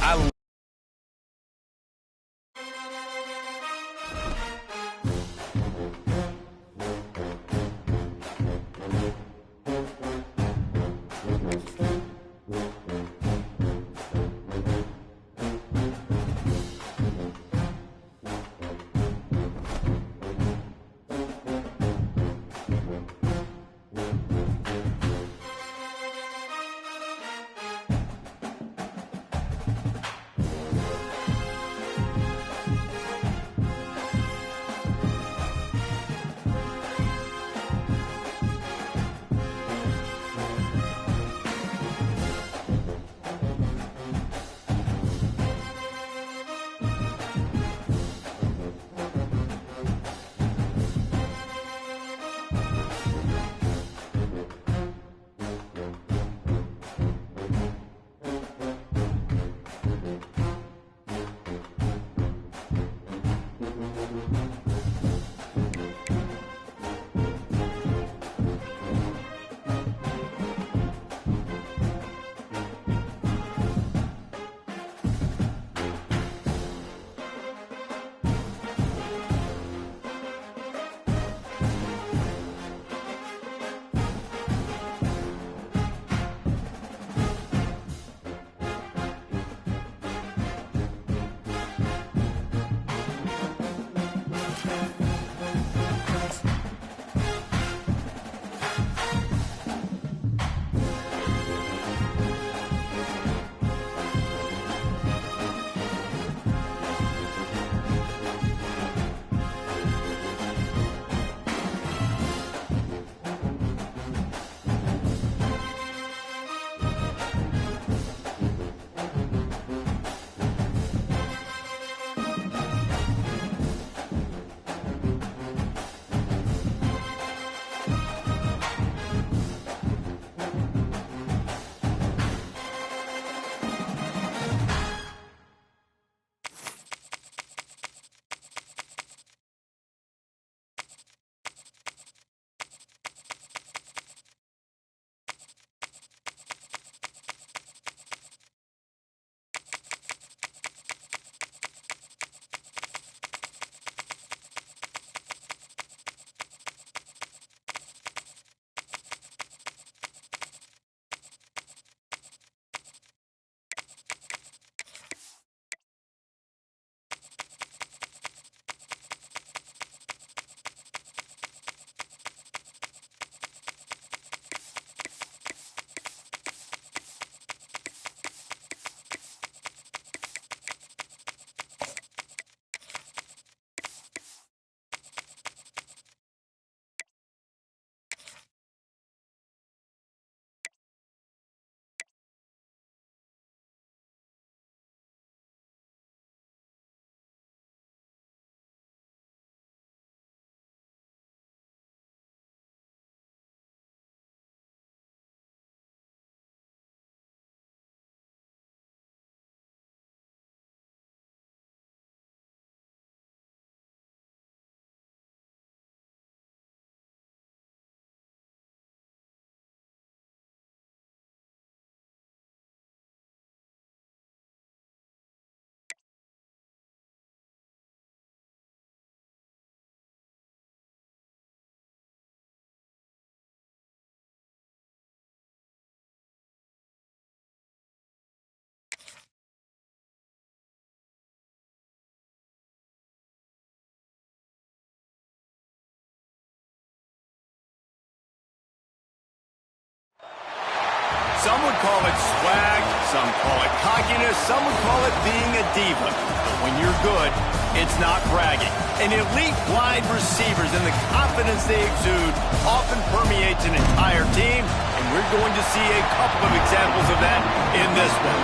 Some would call it swag, some call it cockiness, some would call it being a diva. But when you're good, it's not bragging. And elite wide receivers and the confidence they exude often permeates an entire team, and we're going to see a couple of examples of that in this one.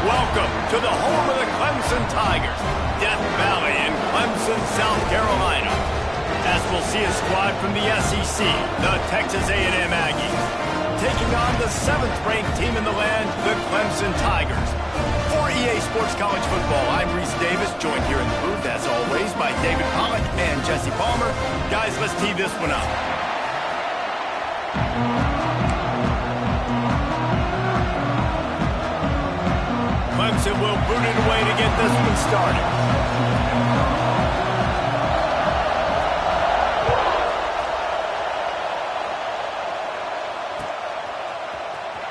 Welcome to the home of the Clemson Tigers, Death Valley in Clemson, South Carolina. As we'll see a squad from the SEC, the Texas A&M Aggies, taking on the 7th-ranked team in the land, the Clemson Tigers. For EA Sports College Football, I'm Reese Davis, joined here in the booth, as always, by David Pollack and Jesse Palmer. Guys, let's tee this one up. Clemson will boot it away to get this one started.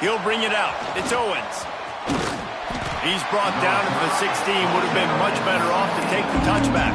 He'll bring it out. It's Owens. He's brought down at the 16. Would have been much better off to take the touchback.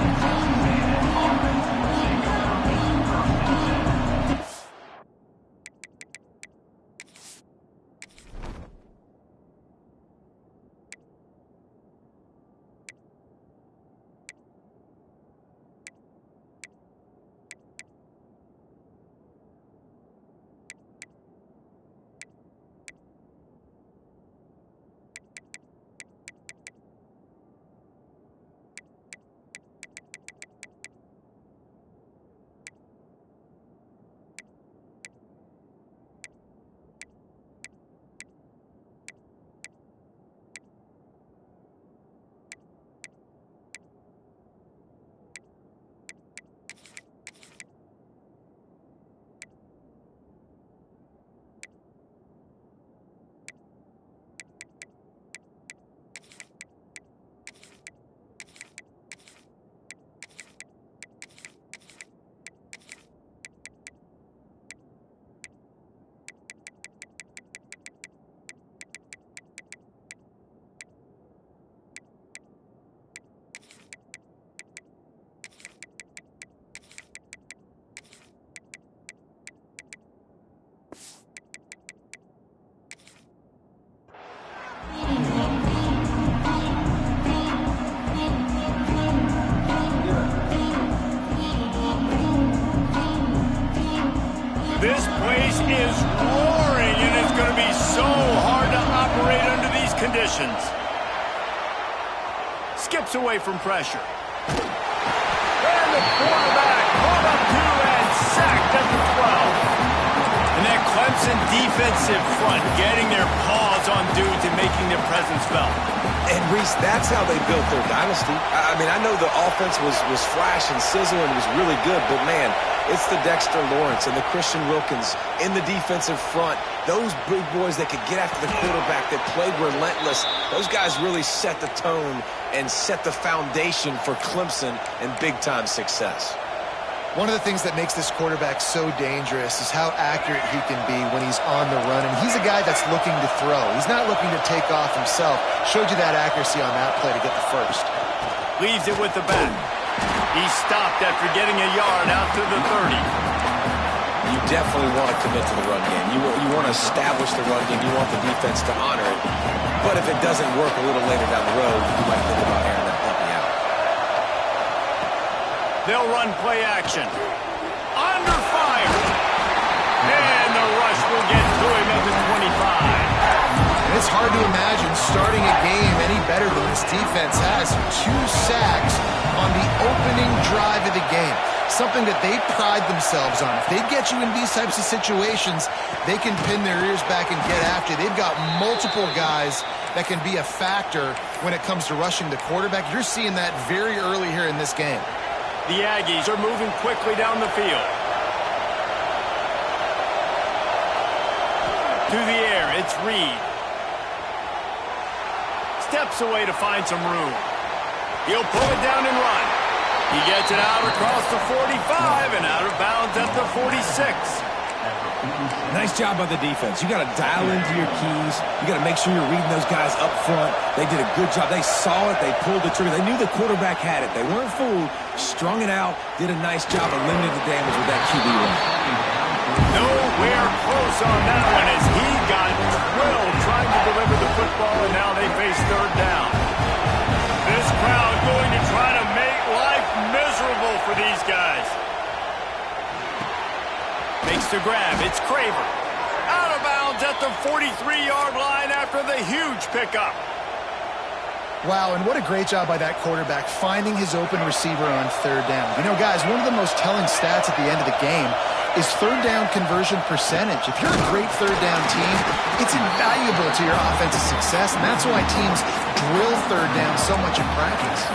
This place is roaring, and it's going to be so hard to operate under these conditions. Skips away from pressure. And the quarterback pulled up two and sacked at the 12. And that Clemson defensive front getting their paws on dudes and making their presence felt. And, Reese, that's how they built their dynasty. I mean, I know the offense was flash and sizzle and was really good, but, man, it's the Dexter Lawrence and the Christian Wilkins in the defensive front. Those big boys that could get after the quarterback, that played relentless. Those guys really set the tone and set the foundation for Clemson and big-time success. One of the things that makes this quarterback so dangerous is how accurate he can be when he's on the run. And he's a guy that's looking to throw. He's not looking to take off himself. Showed you that accuracy on that play to get the first. Leaves it with the back. He stopped after getting a yard out to the 30. You definitely want to commit to the run game. You want to establish the run game. You want the defense to honor it. But if it doesn't work a little later down the road, you might think about airing that puppy out. They'll run play action. Under fire. And the rush will get to him at the 25. And it's hard to imagine starting a game any better than this defense has. 2 sacks on the opening drive of the game. Something that they pride themselves on. If they get you in these types of situations, they can pin their ears back and get after. They've got multiple guys that can be a factor when it comes to rushing the quarterback. You're seeing that very early here in this game. The Aggies are moving quickly down the field. To the air, it's Reed. Steps away to find some room. He'll pull it down and run. He gets it out across the 45 and out of bounds at the 46. Nice job by the defense. You got to dial into your keys. You got to make sure you're reading those guys up front. They did a good job. They saw it. They pulled the trigger. They knew the quarterback had it. They weren't fooled. Strung it out. Did a nice job of limiting the damage with that QB run. Nowhere close on that one as he got drilled trying to deliver the football, and now they face third down. This crowd going to try to make life miserable for these guys. Makes the grab. It's Craver. Out of bounds at the 43-yard line after the huge pickup. Wow, and what a great job by that quarterback finding his open receiver on third down. You know, guys, one of the most telling stats at the end of the game is third down conversion percentage. If you're a great third down team, it's invaluable to your offensive success, and that's why teams drill third down so much in practice.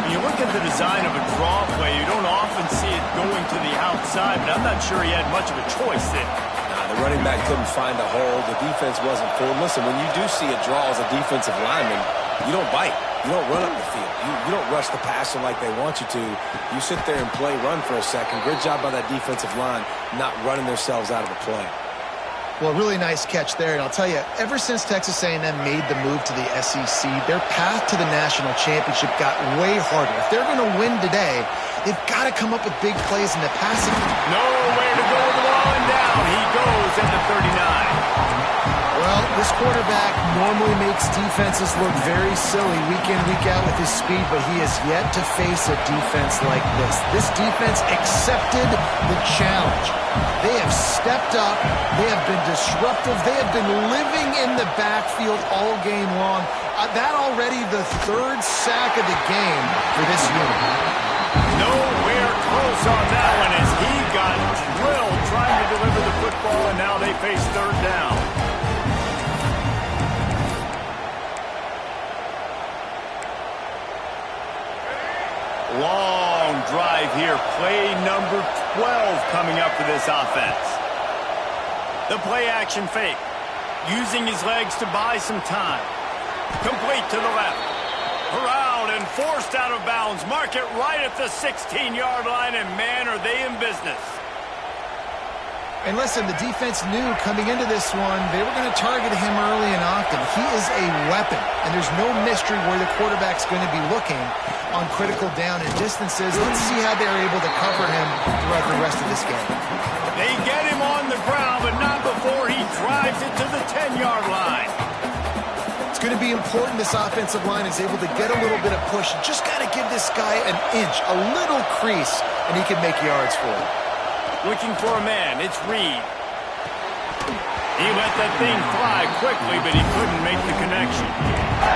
When you look at the design of a draw play, you don't often see it going to the outside, but I'm not sure he had much of a choice there. The running back couldn't find a hole. The defense wasn't full. Listen, when you do see a draw as a defensive lineman, you don't bite. You don't run up the field. You don't rush the passer like they want you to. You sit there and play run for a second. Good job by that defensive line not running themselves out of the play. Well, really nice catch there. And I'll tell you, ever since Texas A&M made the move to the SEC, their path to the national championship got way harder. If they're going to win today, they've got to come up with big plays in the passing. Nowhere to go with the ball, and down he goes at the 39. Well, this quarterback normally makes defenses look very silly week in, week out with his speed, but he has yet to face a defense like this. This defense accepted the challenge. They have stepped up. They have been disruptive. They have been living in the backfield all game long. That already the third sack of the game for this unit. Nowhere close on that one as he got drilled trying to deliver the football, and now they face third down. Long drive here. Play number 12 coming up for this offense. The play action fake. Using his legs to buy some time. Complete to the left. Around and forced out of bounds. Mark it right at the 16-yard line, and man, are they in business. And listen, the defense knew coming into this one, they were going to target him early and often. He is a weapon, and there's no mystery where the quarterback's going to be looking on critical down and distances. Let's see how they're able to cover him throughout the rest of this game. They get him on the ground, but not before he drives it to the 10-yard line. It's going to be important this offensive line is able to get a little bit of push. You just got to give this guy an inch, a little crease, and he can make yards for it. Looking for a man. It's Reed. He let that thing fly quickly, but he couldn't make the connection.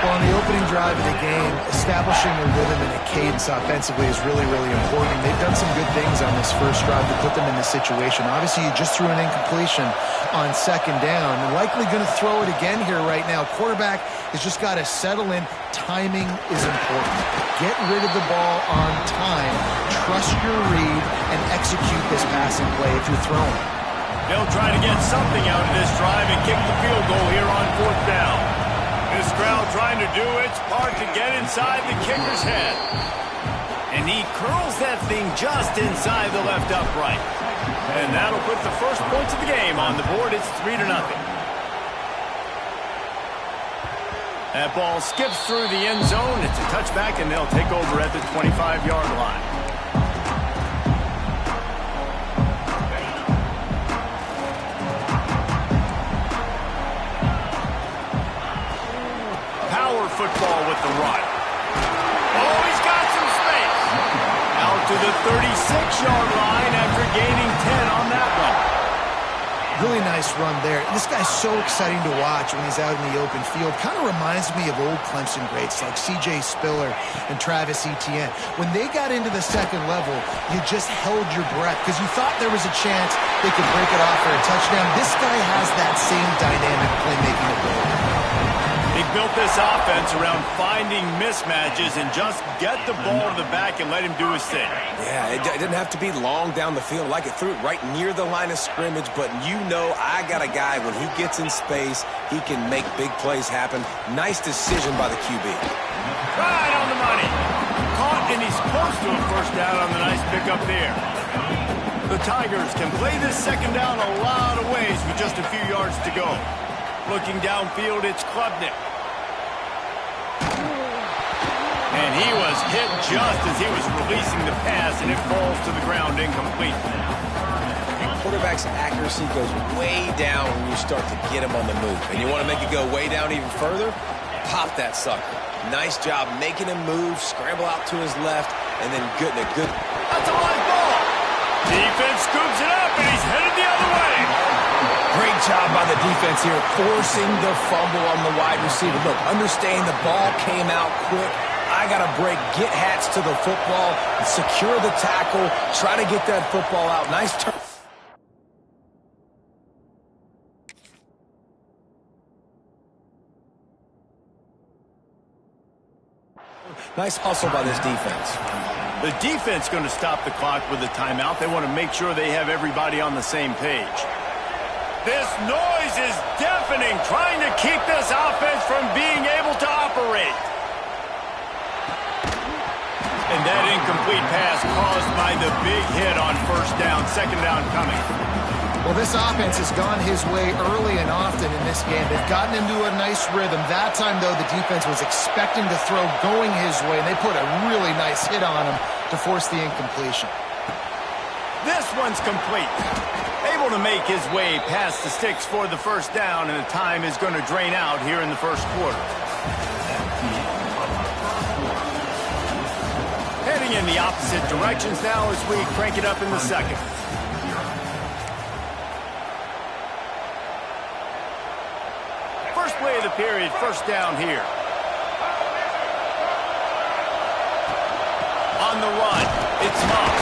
Well, on the opening drive of the game, establishing a rhythm and a cadence offensively is really, really important. They've done some good things on this first drive to put them in this situation. Obviously, you just threw an incompletion on second down. And likely going to throw it again here right now. Quarterback has just got to settle in. Timing is important. Get rid of the ball on time. Trust your read and execute this passing play if you're throwing. They'll try to get something out of this drive and kick the field goal here on fourth down. This crowd trying to do its part to get inside the kicker's head. And he curls that thing just inside the left upright. And that'll put the first points of the game on the board. It's 3-0. That ball skips through the end zone. It's a touchback, and they'll take over at the 25-yard line. Football with the run. Oh, he's got some space. Out to the 36-yard line after gaining 10 on that one. Really nice run there. This guy's so exciting to watch when he's out in the open field. Kind of reminds me of old Clemson greats like C.J. Spiller and Travis Etienne. When they got into the second level, you just held your breath because you thought there was a chance they could break it off for a touchdown. This guy has that same dynamic playmaking ability. He built this offense around finding mismatches and just get the ball to the back and let him do his thing. Yeah, it didn't have to be long down the field. Like it threw it right near the line of scrimmage, but you know I got a guy, when he gets in space, he can make big plays happen. Nice decision by the QB. Right on the money. Caught, and he's close to a first down on the nice pickup there. The Tigers can play this second down a lot of ways with just a few yards to go. Looking downfield, it's Klubnik. And he was hit just as he was releasing the pass, and it falls to the ground incomplete. quarterback's accuracy goes way down when you start to get him on the move. And you want to make it go way down even further? Pop that sucker. Nice job making him move, scramble out to his left, and then getting a good... That's a live ball. Defense scoops it up, and he's headed the other way. Great job by the defense here, forcing the fumble on the wide receiver. Look, understand the ball came out quick. I got to break, get hats to the football, secure the tackle, try to get that football out. Nice turn. Nice hustle by this defense. The defense going to stop the clock with a timeout. They want to make sure they have everybody on the same page. This noise is deafening, trying to keep this offense from being able to operate. And that incomplete pass caused by the big hit on first down, second down coming. Well, this offense has gone his way early and often in this game. They've gotten into a nice rhythm. That time, though, the defense was expecting to throw going his way, and they put a really nice hit on him to force the incompletion. This one's complete. Able to make his way past the sticks for the first down, and the time is going to drain out here in the first quarter. Heading in the opposite directions now as we crank it up in the second. First play of the period, first down here. On the run, it's Moss.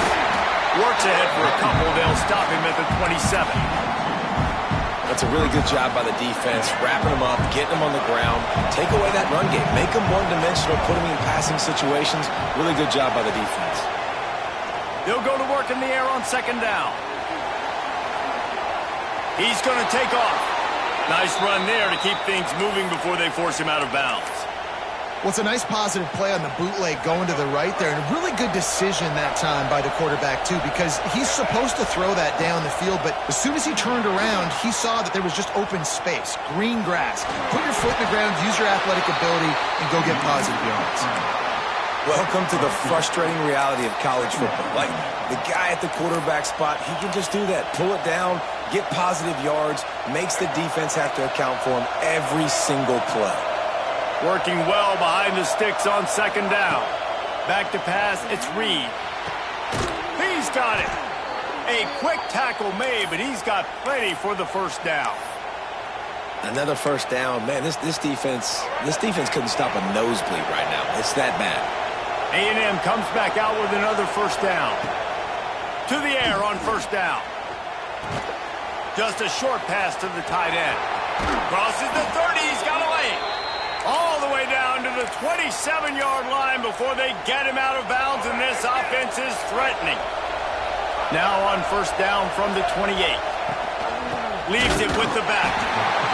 Works ahead for a couple. They'll stop him at the 27. That's a really good job by the defense, wrapping him up, getting him on the ground, take away that run game, make him one-dimensional, put him in passing situations. Really good job by the defense. They'll go to work in the air on second down. He's going to take off. Nice run there to keep things moving before they force him out of bounds. Well, it's a nice positive play on the bootleg going to the right there, and a really good decision that time by the quarterback, too, because he's supposed to throw that down the field, but as soon as he turned around, he saw that there was just open space, green grass. Put your foot in the ground, use your athletic ability, and go get positive yards. Welcome to the frustrating reality of college football. Like, the guy at the quarterback spot, he can just do that. Pull it down, get positive yards, makes the defense have to account for him every single play. Working well behind the sticks on second down. Back to pass, it's Reed. He's got it. A quick tackle made, but he's got plenty for the first down. Another first down. Man, this defense couldn't stop a nosebleed right now. It's that bad. A&M comes back out with another first down. To the air on first down. Just a short pass to the tight end. Crosses the 30, he's got a lane. All the way down to the 27-yard line before they get him out of bounds, and this offense is threatening. Now on first down from the 28. Leaves it with the back.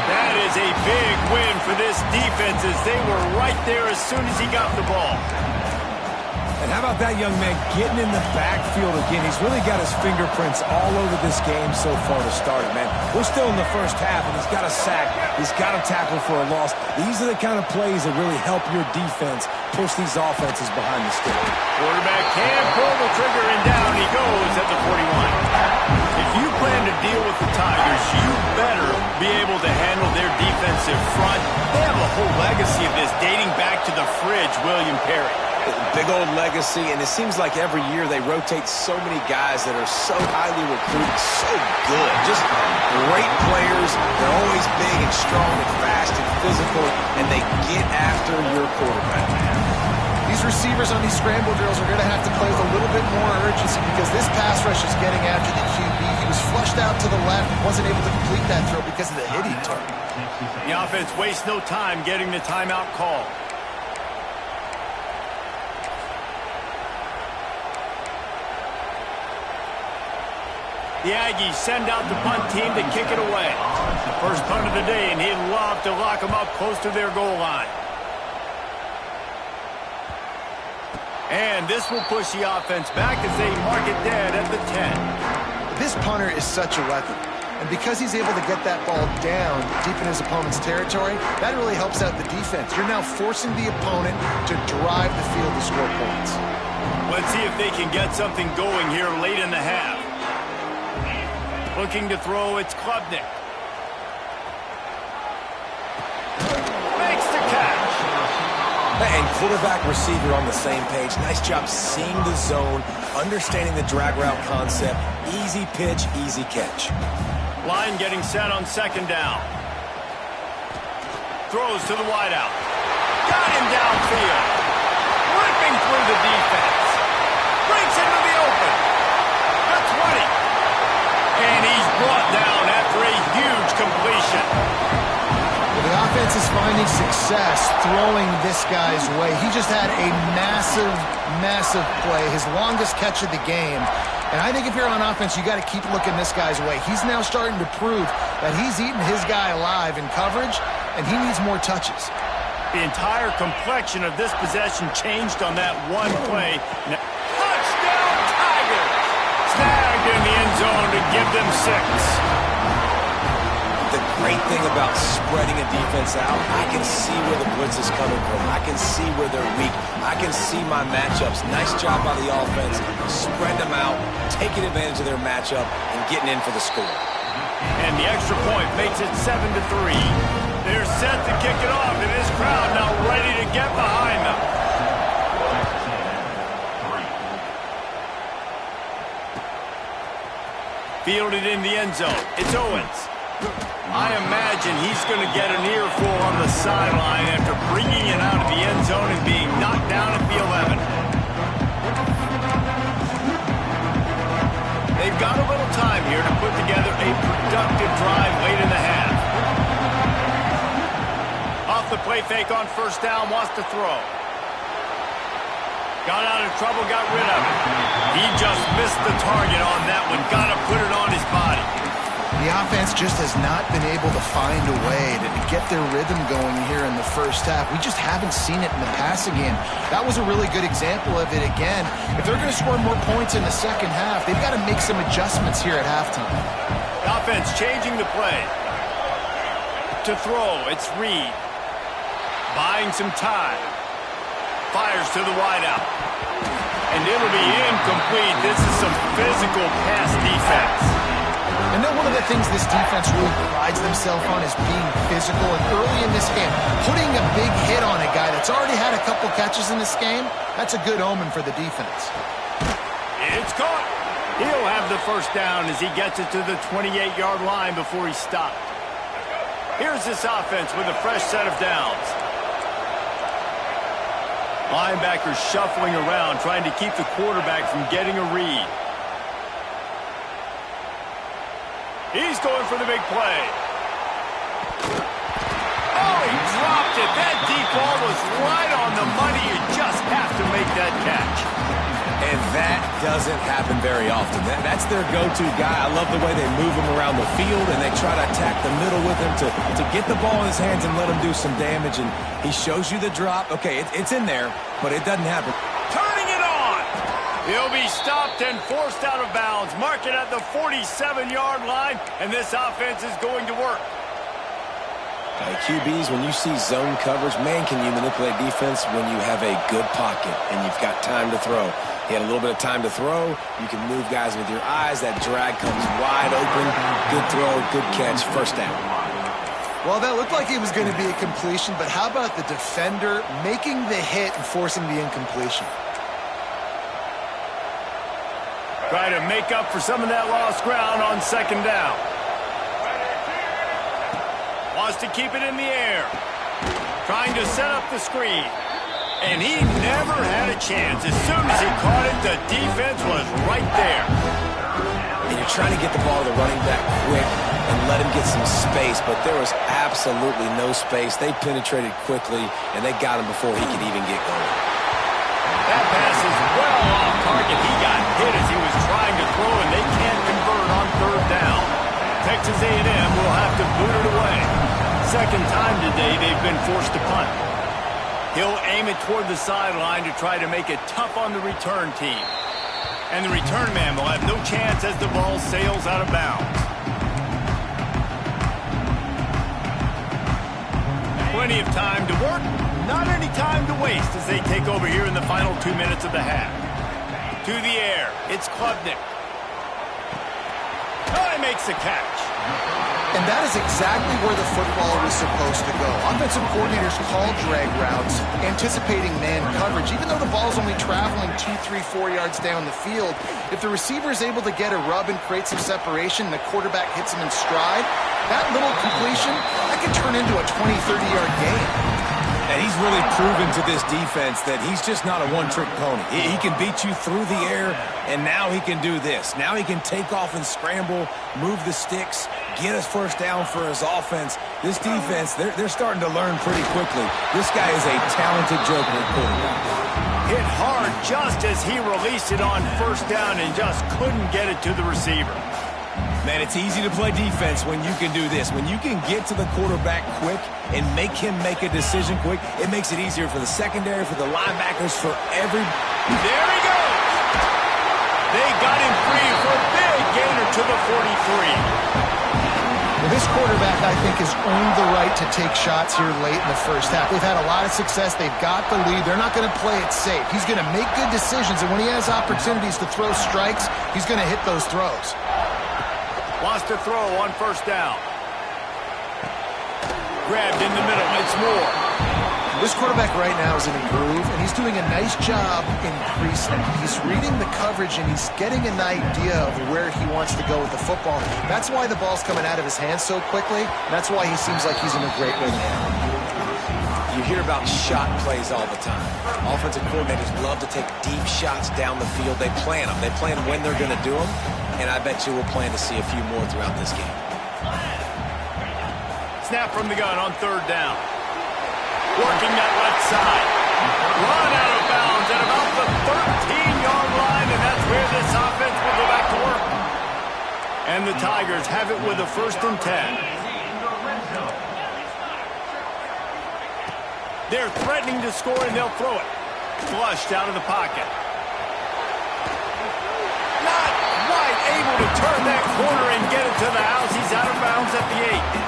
That is a big win for this defense as they were right there as soon as he got the ball. And how about that young man getting in the backfield again? He's really got his fingerprints all over this game so far to start it, man. We're still in the first half, and he's got a sack. He's got a tackle for a loss. These are the kind of plays that really help your defense push these offenses behind the stick. Quarterback can pull the trigger, and down he goes at the 41. If you plan to deal with the Tigers, you better be able to handle their defensive front. They have a whole legacy of this dating back to the fridge, William Perry. Big old legacy, and it seems like every year they rotate so many guys that are so highly recruited, so good. Just great players. They're always big and strong and fast and physical, and they get after your quarterback. These receivers on these scramble drills are going to have to play with a little bit more urgency because this pass rush is getting after the QB. He was flushed out to the left, wasn't able to complete that throw because of the hit he took. The offense wastes no time getting the timeout call. The Aggies send out the punt team to kick it away. First punt of the day, and he'd love to lock them up close to their goal line. And this will push the offense back as they mark it dead at the 10. This punter is such a weapon. And because he's able to get that ball down deep in his opponent's territory, that really helps out the defense. You're now forcing the opponent to drive the field to score points. Let's see if they can get something going here late in the half. Looking to throw, it's Klubnik. Makes the catch. And quarterback, receiver on the same page. Nice job seeing the zone, understanding the drag route concept. Easy pitch, easy catch. Line getting set on second down. Throws to the wideout. Got him downfield. Ripping through the defense. Breaks into the open. The 20. And he's brought down after a huge completion. The offense is finding success throwing this guy's way. He just had a massive, massive play, his longest catch of the game. And I think if you're on offense, you got to keep looking this guy's way. He's now starting to prove that he's eating his guy alive in coverage, and he needs more touches. The entire complexion of this possession changed on that one play. Touchdown, Tigers! Snagged in the end zone to give them 6. The great thing about spreading a defense out, I can see where the blitz is coming from. I can see where they're weak. I can see my matchups. Nice job by the offense. Spread them out, taking advantage of their matchup, and getting in for the score. And the extra point makes it 7-3. They're set to kick it off, and this crowd now ready to get behind them. Fielded in the end zone. It's Owens. I imagine he's going to get an earful on the sideline after bringing it out of the end zone and being knocked down at the 11. They've got a little time here to put together a productive drive late in the half. Off the play fake on first down, wants to throw. Got out of trouble, got rid of it. He just missed the target on that one. Got to put it on his body. The offense just has not been able to find a way to get their rhythm going here in the first half. We just haven't seen it in the passing game. That was a really good example of it again. If they're going to score more points in the second half, they've got to make some adjustments here at halftime. The offense changing the play. To throw, it's Reed. Buying some time. Fires to the wideout. And it'll be incomplete. This is some physical pass defense. I know one of the things this defense really prides themselves on is being physical. And early in this game, putting a big hit on a guy that's already had a couple catches in this game, that's a good omen for the defense. It's caught. He'll have the first down as he gets it to the 28-yard line before he stopped. Here's this offense with a fresh set of downs. Linebackers shuffling around, trying to keep the quarterback from getting a read. He's going for the big play. Oh, he dropped it. That deep ball was right on the money. You just have to make that catch. And that doesn't happen very often. That's their go-to guy. I love the way they move him around the field, and they try to attack the middle with him to get the ball in his hands and let him do some damage. And he shows you the drop. Okay, it's in there, but it doesn't happen. Turning it on. He'll be stopped and forced out of bounds. Mark it at the 47-yard line, and this offense is going to work. QBs, when you see zone coverage, man, can you manipulate defense when you have a good pocket and you've got time to throw. He had a little bit of time to throw. You can move guys with your eyes. That drag comes wide open. Good throw, good catch, first down. Well, that looked like it was going to be a completion, but how about the defender making the hit and forcing the incompletion? Try to make up for some of that lost ground on second down. Wants to keep it in the air. Trying to set up the screen. And he never had a chance. As soon as he caught it, the defense was right there. And you're trying to get the ball to the running back quick and let him get some space, but there was absolutely no space. They penetrated quickly, and they got him before he could even get going. That pass is well off target. He got hit as he was trying to throw, and they can't convert on third down. Texas A&M will have to boot it away. Second time today they've been forced to punt. He'll aim it toward the sideline to try to make it tough on the return team. And the return man will have no chance as the ball sails out of bounds. Plenty of time to work, not any time to waste as they take over here in the final 2 minutes of the half. To the air, it's Klubnik. Oh, he makes the catch. And that is exactly where the football was supposed to go. Offensive coordinators call drag routes, anticipating man coverage. Even though the ball's only traveling 2, 3, 4 yards down the field, if the receiver is able to get a rub and create some separation, and the quarterback hits him in stride, that little completion, that could turn into a 20, 30-yard gain. And he's really proven to this defense that he's just not a one-trick pony. He can beat you through the air, and now he can do this. Now he can take off and scramble, move the sticks, get us first down for his offense. This defense, they're starting to learn pretty quickly. This guy is a talented joker at quarterback. Hit hard just as he released it on first down and just couldn't get it to the receiver. Man, it's easy to play defense when you can do this. When you can get to the quarterback quick and make him make a decision quick, it makes it easier for the secondary, for the linebackers, for every... There he goes! They got him free for a big gainer to the 43. Well, this quarterback, I think, has earned the right to take shots here late in the first half. They've had a lot of success. They've got the lead. They're not going to play it safe. He's going to make good decisions, and when he has opportunities to throw strikes, he's going to hit those throws. Wants to throw on first down. Grabbed in the middle. It's Moore. This quarterback right now is in a groove, and he's doing a nice job increasing. He's reading the coverage, and he's getting an idea of where he wants to go with the football. That's why the ball's coming out of his hands so quickly, and that's why he seems like he's in a great rhythm now. You hear about shot plays all the time. Offensive coordinators love to take deep shots down the field. They plan them. They plan when they're going to do them, and I bet you we'll plan to see a few more throughout this game. Snap from the gun on third down. Working that left side. Run out of bounds at about the 13-yard line, and that's where this offense will go back to work. And the Tigers have it with a 1st and 10. They're threatening to score, and they'll throw it. Flushed out of the pocket. Not quite able to turn that corner and get it to the house. He's out of bounds at the 8.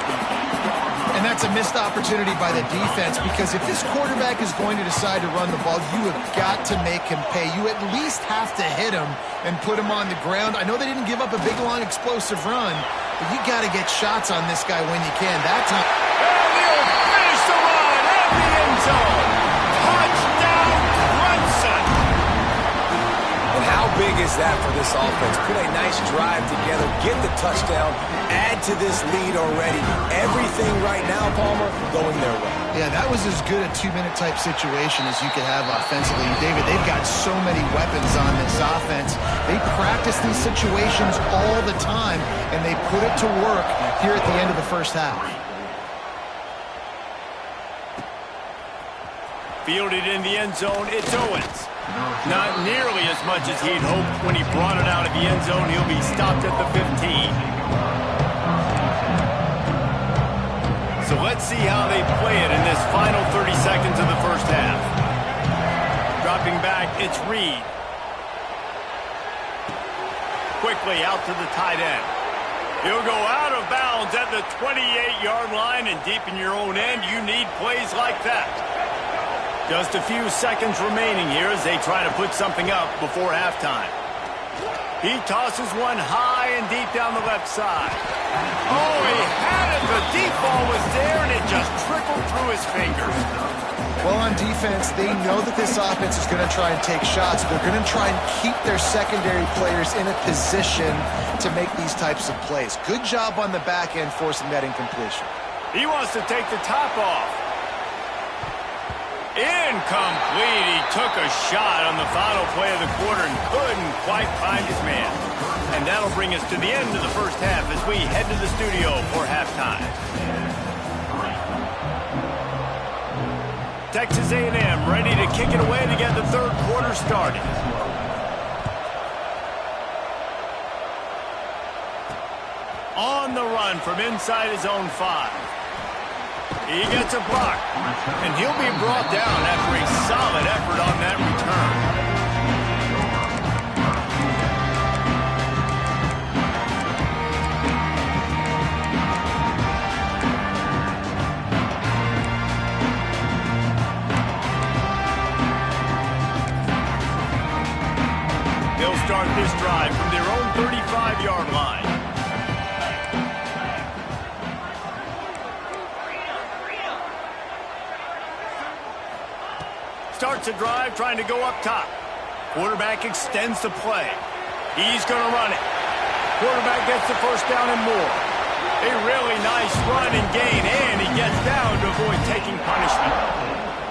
And that's a missed opportunity by the defense, because if this quarterback is going to decide to run the ball, you have got to make him pay. You at least have to hit him and put him on the ground. I know they didn't give up a big, long, explosive run, but you got to get shots on this guy when you can. That time. And he'll finish the run at the end zone. Touchdown, Brunson. And how big is that for this offense? Put a nice drive together, get the touchdown, add to this lead already. Everything right now, Palmer, going their way. Yeah, that was as good a 2-minute type situation as you could have offensively. And David, they've got so many weapons on this offense. They practice these situations all the time, and they put it to work here at the end of the first half. Fielded in the end zone, it's Owens. Not nearly as much as he'd hoped when he brought it out of the end zone. He'll be stopped at the 15. So let's see how they play it in this final 30 seconds of the first half. Dropping back, it's Reed. Quickly out to the tight end. He'll go out of bounds at the 28-yard line, and deep in your own end, you need plays like that. Just a few seconds remaining here as they try to put something up before halftime. He tosses one high and deep down the left side. Oh, he had it. The deep ball was there, and it just trickled through his fingers. Well, on defense, they know that this offense is going to try and take shots. They're going to try and keep their secondary players in a position to make these types of plays. Good job on the back end forcing that incompletion. He wants to take the top off. Incomplete. He took a shot on the final play of the quarter and couldn't quite find his man. And that'll bring us to the end of the first half as we head to the studio for halftime. Texas A&M ready to kick it away to get the third quarter started. On the run from inside his own 5. He gets a block, and he'll be brought down after a solid effort on that return. They'll start this drive from their own 35-yard line. Starts a drive trying to go up top. Quarterback extends the play. He's going to run it. Quarterback gets the first down and more. A really nice run and gain, and he gets down to avoid taking punishment.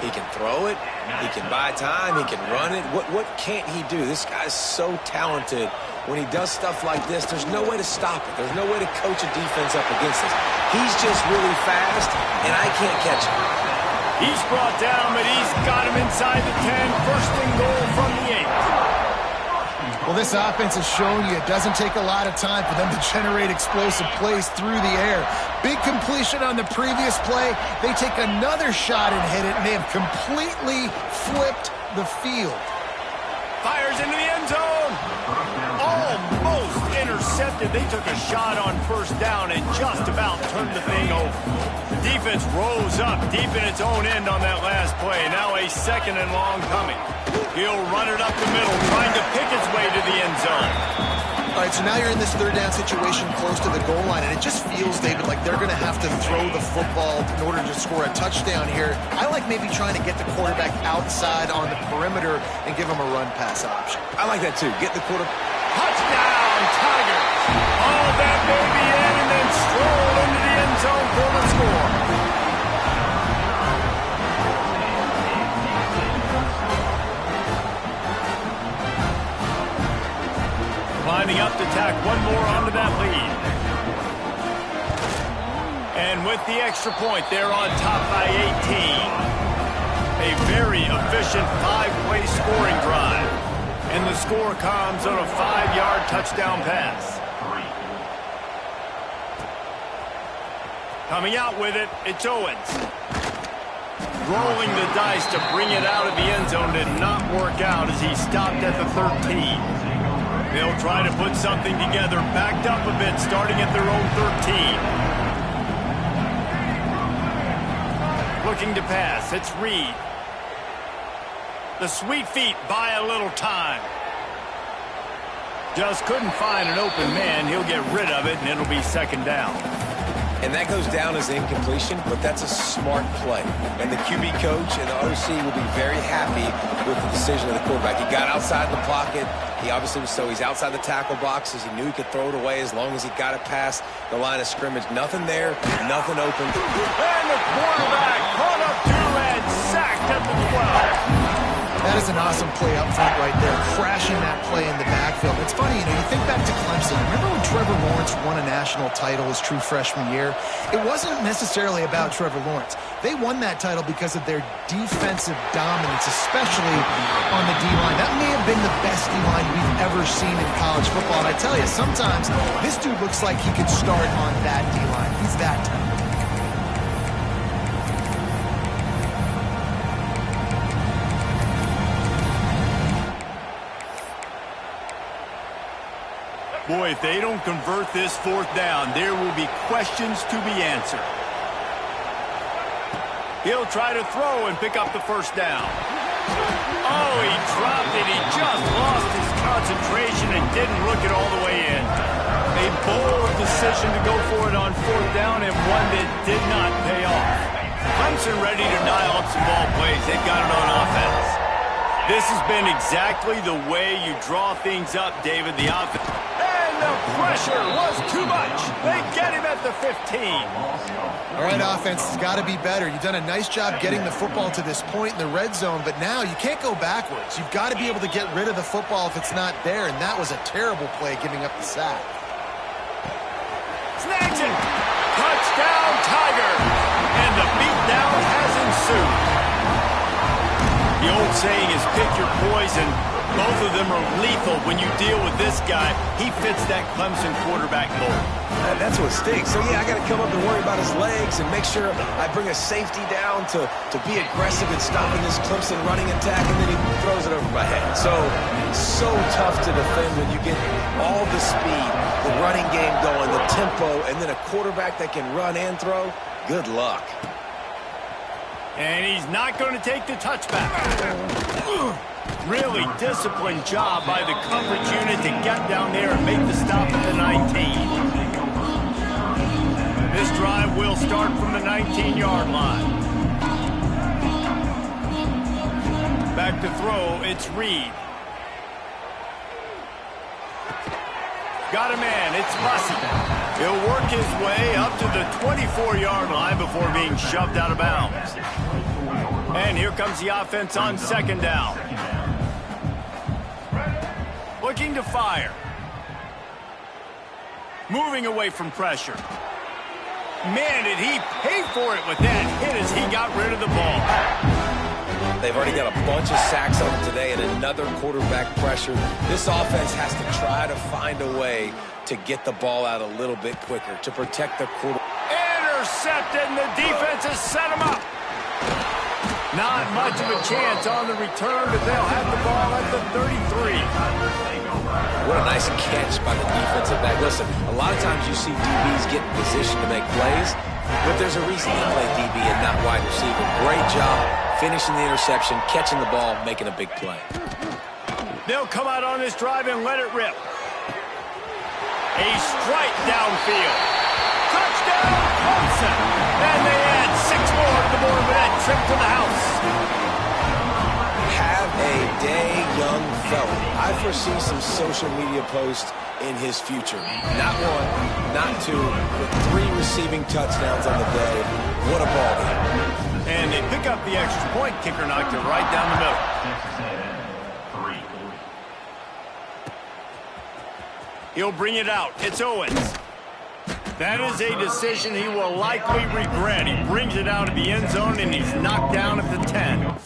He can throw it. He can buy time. He can run it. What can't he do? This guy's so talented. When he does stuff like this, there's no way to stop it. There's no way to coach a defense up against this. He's just really fast, and I can't catch him. He's brought down, but he's got him inside the 10. First and goal from the 8. Well, this offense has shown you it doesn't take a lot of time for them to generate explosive plays through the air. Big completion on the previous play. They take another shot and hit it, and they have completely flipped the field. Fires into the end zone. Almost intercepted. They took a shot on first down and just about turned the thing over. The defense rose up deep in its own end on that last play. Now a second and long coming. He'll run it up the middle, trying to pick his way to the end zone. All right, so now you're in this third down situation close to the goal line, and it just feels, David, like they're going to have to throw the football in order to score a touchdown here. I like maybe trying to get the quarterback outside on the perimeter and give him a run-pass option. I like that, too. Get the quarterback. Touchdown, Tigers! Oh, that baby in and then stroll into the end zone for the score. Lining up to tack one more onto that lead. And with the extra point, they're on top by 18. A very efficient 5-play scoring drive. And the score comes on a 5-yard touchdown pass. Coming out with it, it's Owens. Rolling the dice to bring it out of the end zone did not work out as he stopped at the 13. They'll try to put something together, backed up a bit, starting at their own 13. Looking to pass, it's Reed. The sweet feet buy a little time. Just couldn't find an open man. He'll get rid of it, and it'll be second down. And that goes down as incompletion, but that's a smart play. And the QB coach and the OC will be very happy with the decision of the quarterback. He got outside the pocket. He obviously was he's outside the tackle boxes. He knew he could throw it away as long as he got it past the line of scrimmage. Nothing there, nothing open. And the quarterback caught up to and sacked at the 12. That is an awesome play up front right there, crashing that play in the backfield. It's funny, you think back to Clemson. Remember when Trevor Lawrence won a national title his true freshman year? It wasn't necessarily about Trevor Lawrence. They won that title because of their defensive dominance, especially on the D-line. That may have been the best D-line we've ever seen in college football. And I tell you, sometimes this dude looks like he could start on that D-line. He's that talented. Boy, if they don't convert this fourth down, there will be questions to be answered. He'll try to throw and pick up the first down. Oh, he dropped it. He just lost his concentration and didn't look it all the way in. A bold decision to go for it on fourth down and one that did not pay off. Clemson ready to dial up some ball plays. They've got it on offense. This has been exactly the way you draw things up, David, the offense. The pressure was too much. They get him at the 15. All right, offense has got to be better. You've done a nice job getting the football to this point in the red zone, but now you can't go backwards. You've got to be able to get rid of the football if it's not there, and that was a terrible play giving up the sack. Snags it. Touchdown, Tigers. And the beatdown has ensued. The old saying is pick your poison. Both of them are lethal when you deal with this guy. He fits that Clemson quarterback mold. That's what stinks. So, yeah, I got to come up and worry about his legs and make sure I bring a safety down to be aggressive in stopping this Clemson running attack, and then he throws it over my head. So tough to defend when you get all the speed, the running game going, the tempo, and then a quarterback that can run and throw. Good luck. And he's not going to take the touchback. Really disciplined job by the coverage unit to get down there and make the stop at the 19. This drive will start from the 19-yard line. to throw, it's Reed. Got a man, it's Bussey. He'll work his way up to the 24-yard line before being shoved out of bounds. And here comes the offense on second down. Looking to fire. Moving away from pressure. Man, did he pay for it with that hit as he got rid of the ball. They've already got a bunch of sacks on them today and another quarterback pressure. This offense has to try to find a way to get the ball out a little bit quicker to protect the quarterback. Intercepted, and the defense has set him up. Not much of a chance on the return, but they'll have the ball at the 33. What a nice catch by the defensive back. Listen, a lot of times you see DBs get in position to make plays, but there's a reason they play DB and not wide receiver. Great job finishing the interception, catching the ball, making a big play. They'll come out on this drive and let it rip. A strike downfield. Touchdown, Clemson. And they add 6 more to the board with that trip to the house. Have a day, young fella. I foresee some social media posts in his future. Not one, not two, but 3 receiving touchdowns on the day. What a ball game. And they pick up the extra point. Kicker knocked it right down the middle. He'll bring it out. It's Owens. That is a decision he will likely regret. He brings it out of the end zone, and he's knocked down at the 10.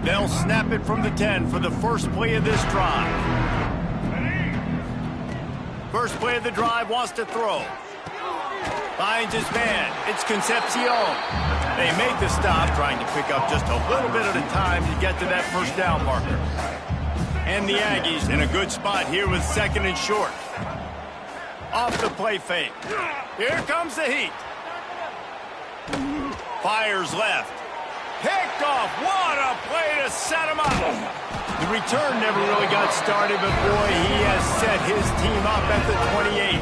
They'll snap it from the 10 for the first play of this drive. First play of the drive, wants to throw. Finds his man. It's Concepcion. They make the stop, trying to pick up just a little bit at a time to get to that first down marker. And the Aggies in a good spot here with second and short. Off the play fake. Here comes the heat. Fires left. Picked off. What a play to set him up. The return never really got started, but boy, he has set his team up at the 28.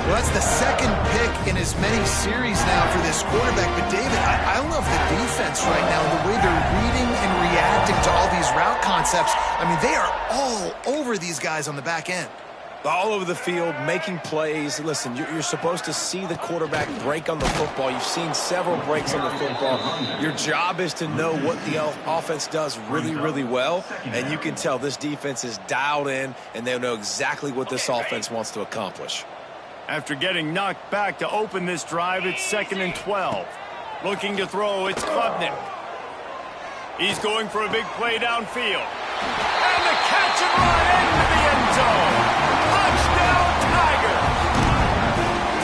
Well, that's the second pick in as many series now for this quarterback. But, David, I love the defense right now, the way they're reading and reacting to all these route concepts. I mean, they are all over these guys on the back end. All over the field, making plays. Listen, you're supposed to see the quarterback break on the football. You've seen several breaks on the football. Your job is to know what the offense does really, really well. And you can tell this defense is dialed in, and they know exactly what this offense wants to accomplish. After getting knocked back to open this drive, it's 2nd and 12. Looking to throw, it's Klubnik. He's going for a big play downfield. And the catch and run into the end zone. Touchdown, Tiger.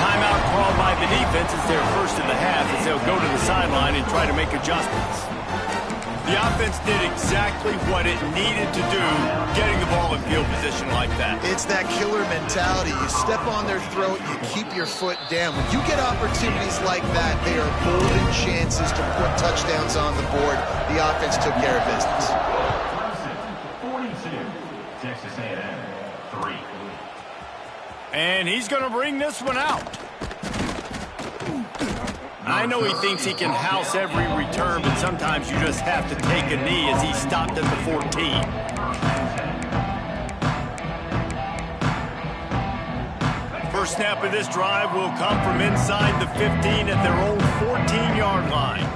Timeout called by the defense as their first of the half, as they'll go to the sideline and try to make adjustments. The offense did exactly what it needed to do, getting the ball in field position like that. It's that killer mentality. You step on their throat, you keep your foot down. When you get opportunities like that, they are golden chances to put touchdowns on the board. The offense took care of business. 42, Texas A&M, 3. And he's going to bring this one out. I know he thinks he can house every return, but sometimes you just have to take a knee as he stopped at the 14. First snap of this drive will come from inside the 15 at their own 14-yard line.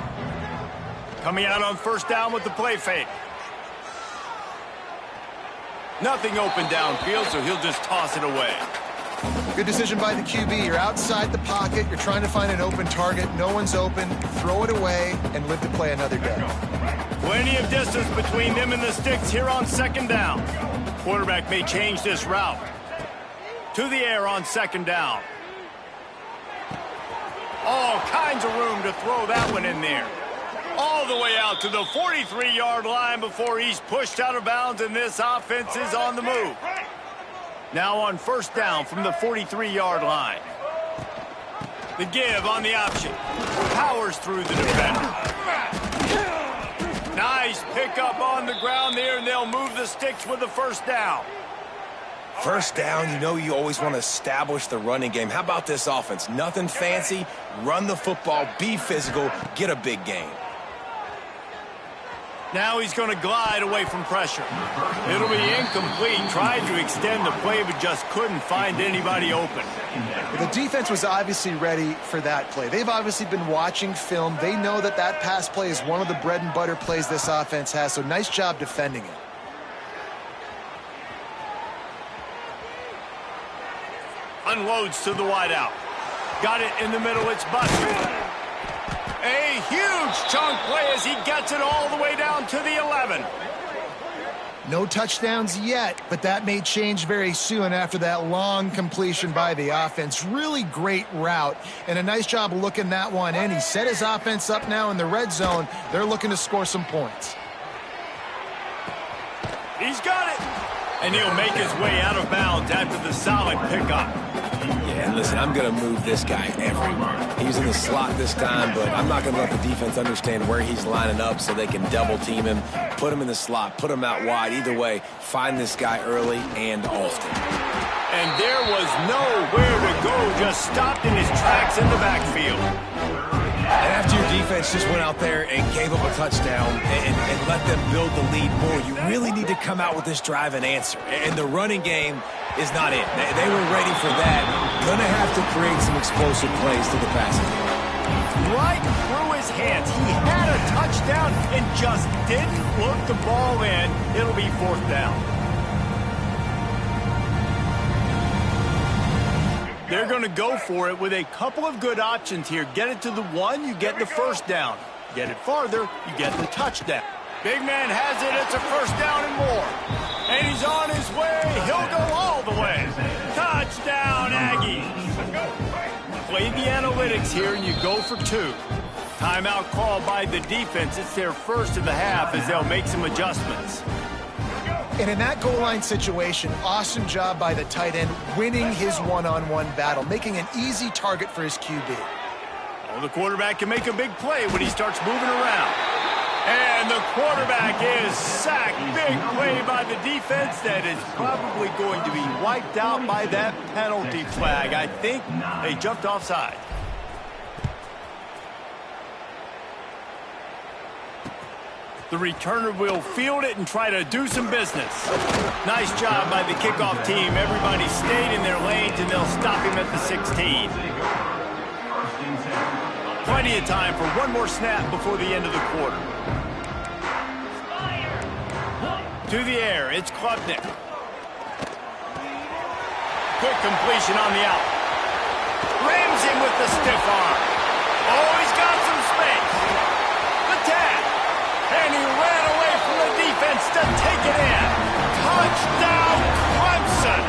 Coming out on first down with the play fake. Nothing open downfield, so he'll just toss it away. Good decision by the QB. You're outside the pocket. You're trying to find an open target. No one's open. Throw it away and live to play another day. Plenty of distance between them and the sticks here on second down. Quarterback may change this route. To the air on second down. All kinds of room to throw that one in there. All the way out to the 43-yard line before he's pushed out of bounds, and this offense is on the move. Now on first down from the 43-yard line. The give on the option. Powers through the defender. Nice pickup on the ground there, and they'll move the sticks with the first down. First down, you know you always want to establish the running game. How about this offense? Nothing fancy. Run the football, be physical, get a big gain. Now he's going to glide away from pressure. It'll be incomplete. Tried to extend the play, but just couldn't find anybody open. The defense was obviously ready for that play. They've obviously been watching film. They know that that pass play is one of the bread and butter plays this offense has, so nice job defending it. Unloads to the wideout. Got it in the middle. It's Buster. A huge chunk play as he gets it all the way down to the 11. No touchdowns yet, but that may change very soon after that long completion by the offense. Really great route, and a nice job of looking that one in. He set his offense up now in the red zone. They're looking to score some points. He's got it. And he'll make his way out of bounds after the solid pickup. Yeah, and listen, I'm going to move this guy everywhere. He's in the slot this time, but I'm not going to let the defense understand where he's lining up so they can double team him, put him in the slot, put him out wide. Either way, find this guy early and often. And there was nowhere to go, just stopped in his tracks in the backfield. And after your defense just went out there and gave up a touchdown and let them build the lead more, you really need to come out with this drive and answer. And the running game is not it. They were ready for that. Going to have to create some explosive plays to the passing game. Right through his hands. He had a touchdown and just didn't look the ball in. It'll be fourth down. They're going to go for it with a couple of good options here. Get it to the one, you get the first down. Get it farther, you get the touchdown. Big man has it. It's a first down and more. And he's on his way. He'll go all the way. Touchdown, Aggies. Play the analytics here, and you go for two. Timeout called by the defense. It's their first of the half as they'll make some adjustments. And in that goal line situation, awesome job by the tight end, winning his one-on-one battle, making an easy target for his QB. Well, the quarterback can make a big play when he starts moving around. And the quarterback is sacked. Big play by the defense that is probably going to be wiped out by that penalty flag. I think they jumped offside. The returner will field it and try to do some business. Nice job by the kickoff team. Everybody stayed in their lanes, and they'll stop him at the 16. Plenty of time for one more snap before the end of the quarter. To the air, it's Klubnik. Quick completion on the out. Rams him with the stiff arm. Oh, he's got some space. The tag. And he ran away from the defense to take it in. Touchdown, Clemson.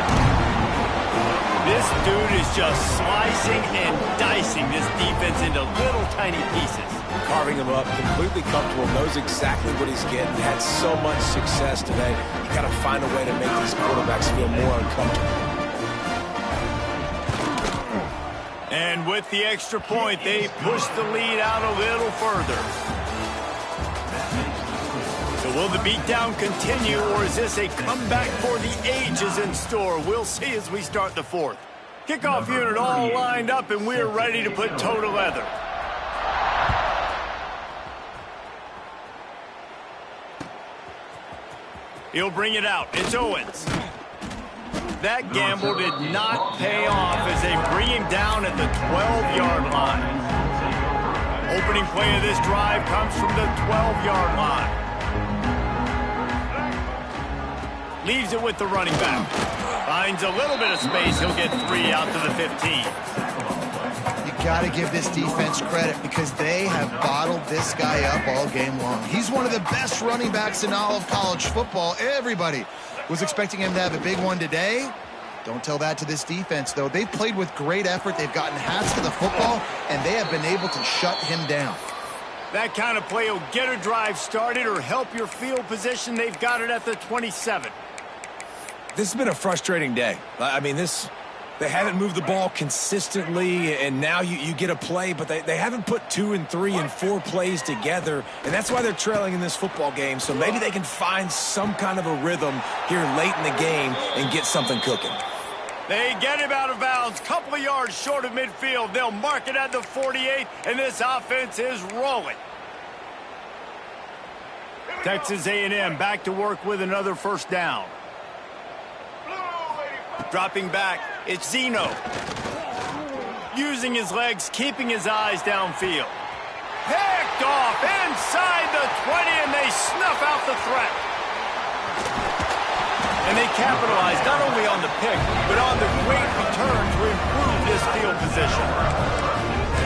This dude is just slicing and dicing this defense into little tiny pieces. Carving him up, completely comfortable, knows exactly what he's getting, had so much success today. You got to find a way to make these quarterbacks feel more uncomfortable. And with the extra point, they push the lead out a little further. So will the beatdown continue, or is this a comeback for the ages in store? We'll see as we start the fourth. Kickoff unit all lined up, and we're ready to put toe to leather. He'll bring it out. It's Owens. That gamble did not pay off as they bring him down at the 12-yard line. Opening play of this drive comes from the 12-yard line. Leaves it with the running back. Finds a little bit of space. He'll get 3 out to the 15. You got to give this defense credit because they have bottled this guy up all game long. He's one of the best running backs in all of college football. Everybody was expecting him to have a big one today. Don't tell that to this defense, though. They've played with great effort. They've gotten hats to the football, and they have been able to shut him down. That kind of play will get a drive started or help your field position. They've got it at the 27. This has been a frustrating day. I mean, they haven't moved the ball consistently, and now you get a play, but they haven't put 2 and 3 and 4 plays together, and that's why they're trailing in this football game. So maybe they can find some kind of a rhythm here late in the game and get something cooking. They get him out of bounds, couple of yards short of midfield. They'll mark it at the 48, and this offense is rolling. Texas A&M back to work with another first down. Dropping back, it's Zeno. Using his legs, keeping his eyes downfield. Picked off inside the 20, and they snuff out the threat. And they capitalize not only on the pick, but on the great return to improve this field position.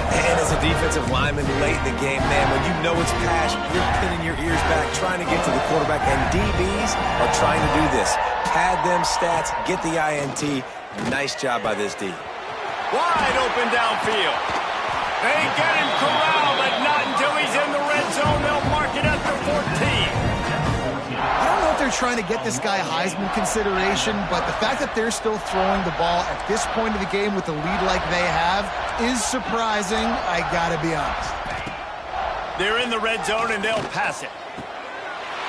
And as a defensive lineman late in the game, man, when you know it's pass, you're pinning your ears back, trying to get to the quarterback, and DBs are trying to do this. Pad them stats, get the INT. Nice job by this D. Wide open downfield. They get him corralled, but not until he's in the red zone. They'll mark it at the 14. I don't know if they're trying to get this guy Heisman consideration, but the fact that they're still throwing the ball at this point of the game with the lead like they have is surprising, I gotta be honest. They're in the red zone, and they'll pass it.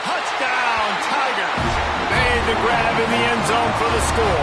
Touchdown, Tigers. Made the grab in the end zone for the score.